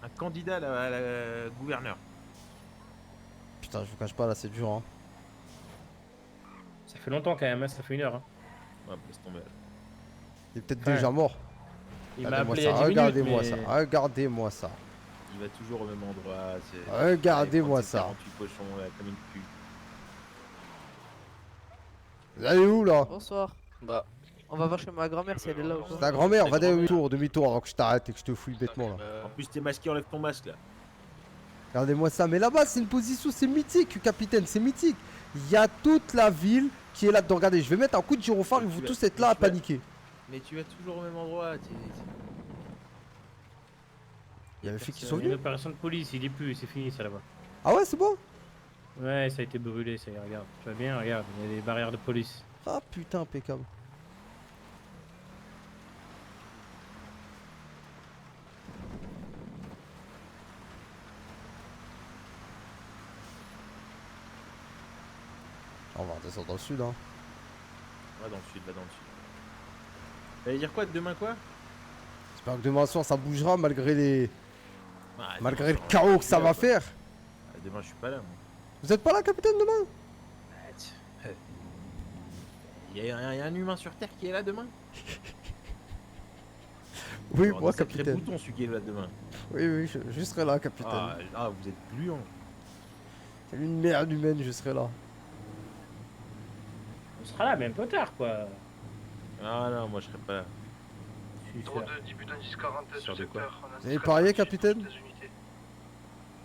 Un candidat à la gouverneur. Putain, je vous cache pas là, c'est dur hein. Ça fait longtemps quand même, hein, ça fait 1 heure. Hein. Ouais, laisse tomber. Il est peut-être déjà mort. Il m'a appelé regardez-moi ça, regardez-moi ça. Il va toujours au même endroit. Regardez-moi ça. 48 cochons là, comme une pute. Vous allez où là? Bonsoir. Bah, on va voir chez ma grand-mère si elle est là ou pas. Ta grand-mère, va demi-tour avant que je t'arrête et que je te fouille bêtement là. En plus, t'es masqué, enlève ton masque là. Regardez-moi ça, mais là-bas c'est une position, c'est mythique, capitaine, c'est mythique. Il y a toute la ville qui est là-dedans. Regardez, je vais mettre un coup de gyrophare, ils vont tous être là à paniquer. Mais tu vas toujours au même endroit. Il y a les flics qui sont Une venus. opération de police, il est plus, c'est fini ça là-bas. Ah ouais, c'est bon? Ouais, ça a été brûlé, ça y est, regarde. Tu vois bien, regarde, il y a des barrières de police. Ah putain, impeccable. On va redescendre dans le sud hein. Ouais, dans le sud, va dans le sud. T'allais dire quoi demain quoi? J'espère que demain soir ça bougera malgré Ah, Malgré le demain, chaos que ça va quoi. faire. Ah, demain, je suis pas là. Moi. Vous êtes pas là, capitaine, demain? Il y a un humain sur Terre qui est là demain? Oui, Alors, moi, un sacré capitaine. bouton celui qui est là demain. Oui, je serai là, capitaine. Ah, vous êtes gluant. C'est une merde humaine, je serai là. On sera là, mais un peu tard, quoi. Ah non, moi je serai pas là. Super. 10 putain 10-40 Sur de quoi? Vous avez parié, capitaine?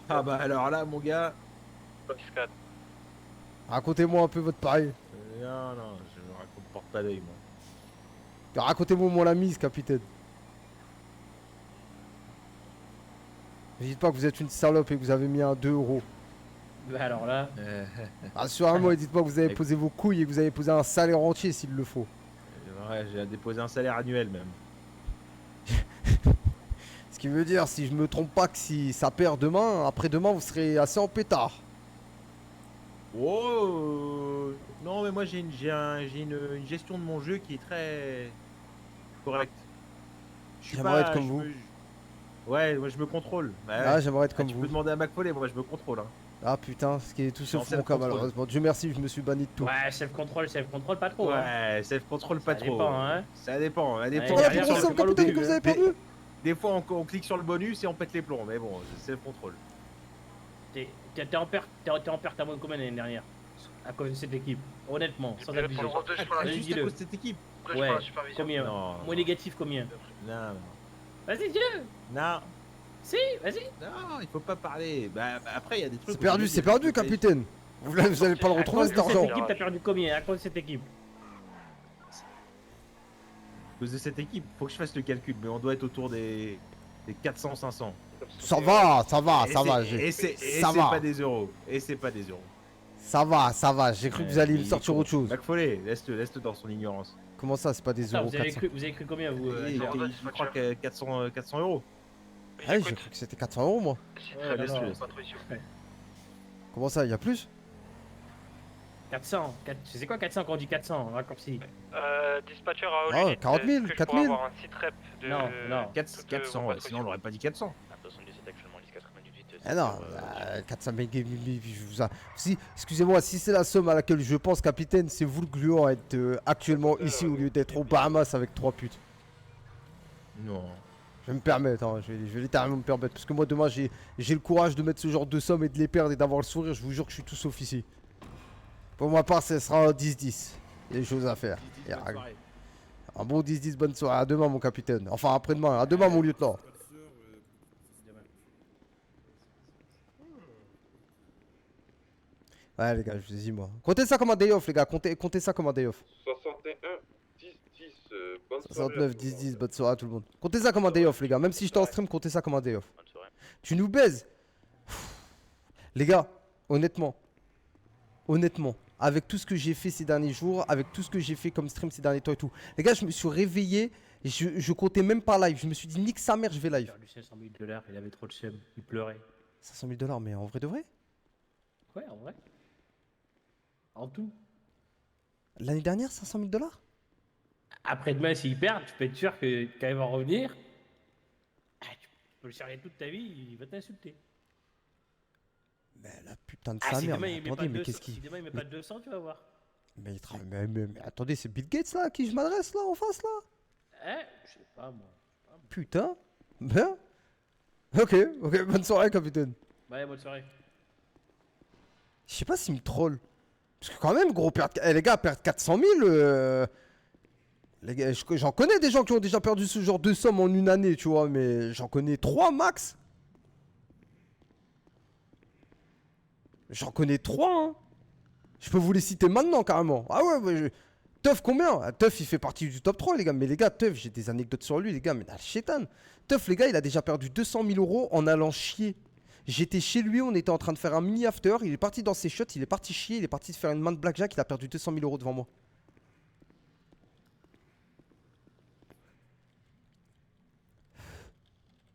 Ah bah alors là, mon gars. Racontez-moi un peu votre pari. Non, je me raconte porte pas d'œil, moi. Racontez-moi au moins la mise, capitaine. Ne dites pas que vous êtes une salope et que vous avez mis un 2 €. Bah alors là. Rassurez-moi et dites pas que vous avez posé vos couilles et que vous avez posé un salaire entier s'il le faut. Ouais, j'ai déposé un salaire annuel même. Ce qui veut dire, si je me trompe pas, que si ça perd demain, après-demain, vous serez assez en pétard. Oh non, mais moi j'ai une gestion de mon jeu qui est très correcte. J'aimerais être comme vous. Ouais, moi je me contrôle. Ah, j'aimerais être comme tu vous. peux demander à McFoley, moi je me contrôle. Hein. Ah putain, ce qui est tout Je suis sauf en mon cas self-control. malheureusement. Dieu merci, je me suis banni de tout. Ouais, self-control, pas trop. Ouais, Hein. self-control pas Ça trop. dépend, hein. Ça dépend. Ouais, fois, voilà, on clique pour sur ça, le- capitaine, que vous avez perdu. Des fois on clique sur le bonus et on pète les plombs, mais bon, c'est self-control. T'es en perte à moins de combien l'année dernière? À cause de cette équipe. Honnêtement, sans abuser. Juste à cause de cette équipe. Ouais, combien? Non. Moins négatif, combien? Non. Vas-y, dis-le. Non. Si, vas-y. Non, il faut pas parler. Bah après il y a des trucs. C'est perdu, capitaine. Vous allez pas le retrouver cet argent. Cette équipe, t'as perdu combien à cause de cette équipe? À cause de cette équipe, faut que je fasse le calcul, mais on doit être autour des 400-500. Ça va. Ça va. pas des euros. Et c'est pas des euros. Ça va. J'ai cru que vous alliez me sortir autre chose. McFoley, laisse-le dans son ignorance. Comment ça, c'est pas des euros? Vous avez cru combien, vous? Je crois que 400 euros. Ah oui, j'ai cru que c'était 400 €, moi. Ouais, laisse-le. Comment ça, il y a plus? 400. C'est quoi 400 quand on dit 400? Raccourci. Dispatcher à Ah, Olunit. 40 000, est-ce que je 4 pourrais 000. avoir un site rep de... Non. 400, ouais, sinon on l'aurait pas dit 400. Ah non, 400 000, si, excusez-moi, si c'est la somme à laquelle je pense, capitaine, c'est vous le gluant à être actuellement ici au lieu d'être aux Bahamas avec 3 putes. Non. Je vais me permettre, hein, je vais littéralement me permettre, parce que moi demain j'ai le courage de mettre ce genre de somme et de les perdre et d'avoir le sourire, je vous jure que je suis tout sauf ici. Pour ma part, ce sera un 10-10. Il y a des choses à faire. Un bon 10-10, bonne soirée. À demain, mon capitaine. Enfin, après-demain. À demain, mon lieutenant. Ouais, les gars, je vous ai dit, moi. Comptez ça comme un day off, les gars. Comptez ça comme un day off. 61, 10, 10, bonne soirée. 69, 10, 10, bonne soirée à tout le monde. Comptez ça comme un day off, les gars. Même si j'étais en stream, comptez ça comme un day off. Tu nous baises. Les gars, honnêtement, avec tout ce que j'ai fait ces derniers jours, avec tout ce que j'ai fait comme stream ces derniers temps et tout, les gars, je me suis réveillé, et je comptais même pas live. Je me suis dit, nique sa mère, je vais live. Il a perdu 500 000 $, il avait trop de seum, il pleurait. 500 000 $, mais en vrai de vrai? Ouais, en vrai. En tout. L'année dernière, 500 000 $? Après-demain, s'il perd, tu peux être sûr que quand il va revenir, tu peux le serrer toute ta vie, il va t'insulter. Mais la putain de sa mère, mais attendez, mais qu'est-ce qui... Si demain il met pas de 200, tu vas voir. Mais, mais attendez, c'est Bill Gates là, à qui je m'adresse là, en face là? Je sais pas moi. Putain. Ben. Ok, bonne soirée, capitaine. Ouais, bonne soirée. Je sais pas s'il me troll. Parce que quand même, gros, les gars, perdre 400 000, les gars, j'en connais des gens qui ont déjà perdu ce genre de somme en une année, tu vois, mais j'en connais 3 max. J'en connais 3, hein. Je peux vous les citer maintenant, carrément. Ah ouais, Teuf, combien? Teuf, il fait partie du top 3, les gars. Mais les gars, Teuf, j'ai des anecdotes sur lui, les gars. Mais la chétane. Teuf, les gars, il a déjà perdu 200 000 € en allant chier. J'étais chez lui, on était en train de faire un mini after. Il est parti dans ses shots, il est parti chier, il est parti se faire une main de blackjack. Il a perdu 200 000 € devant moi.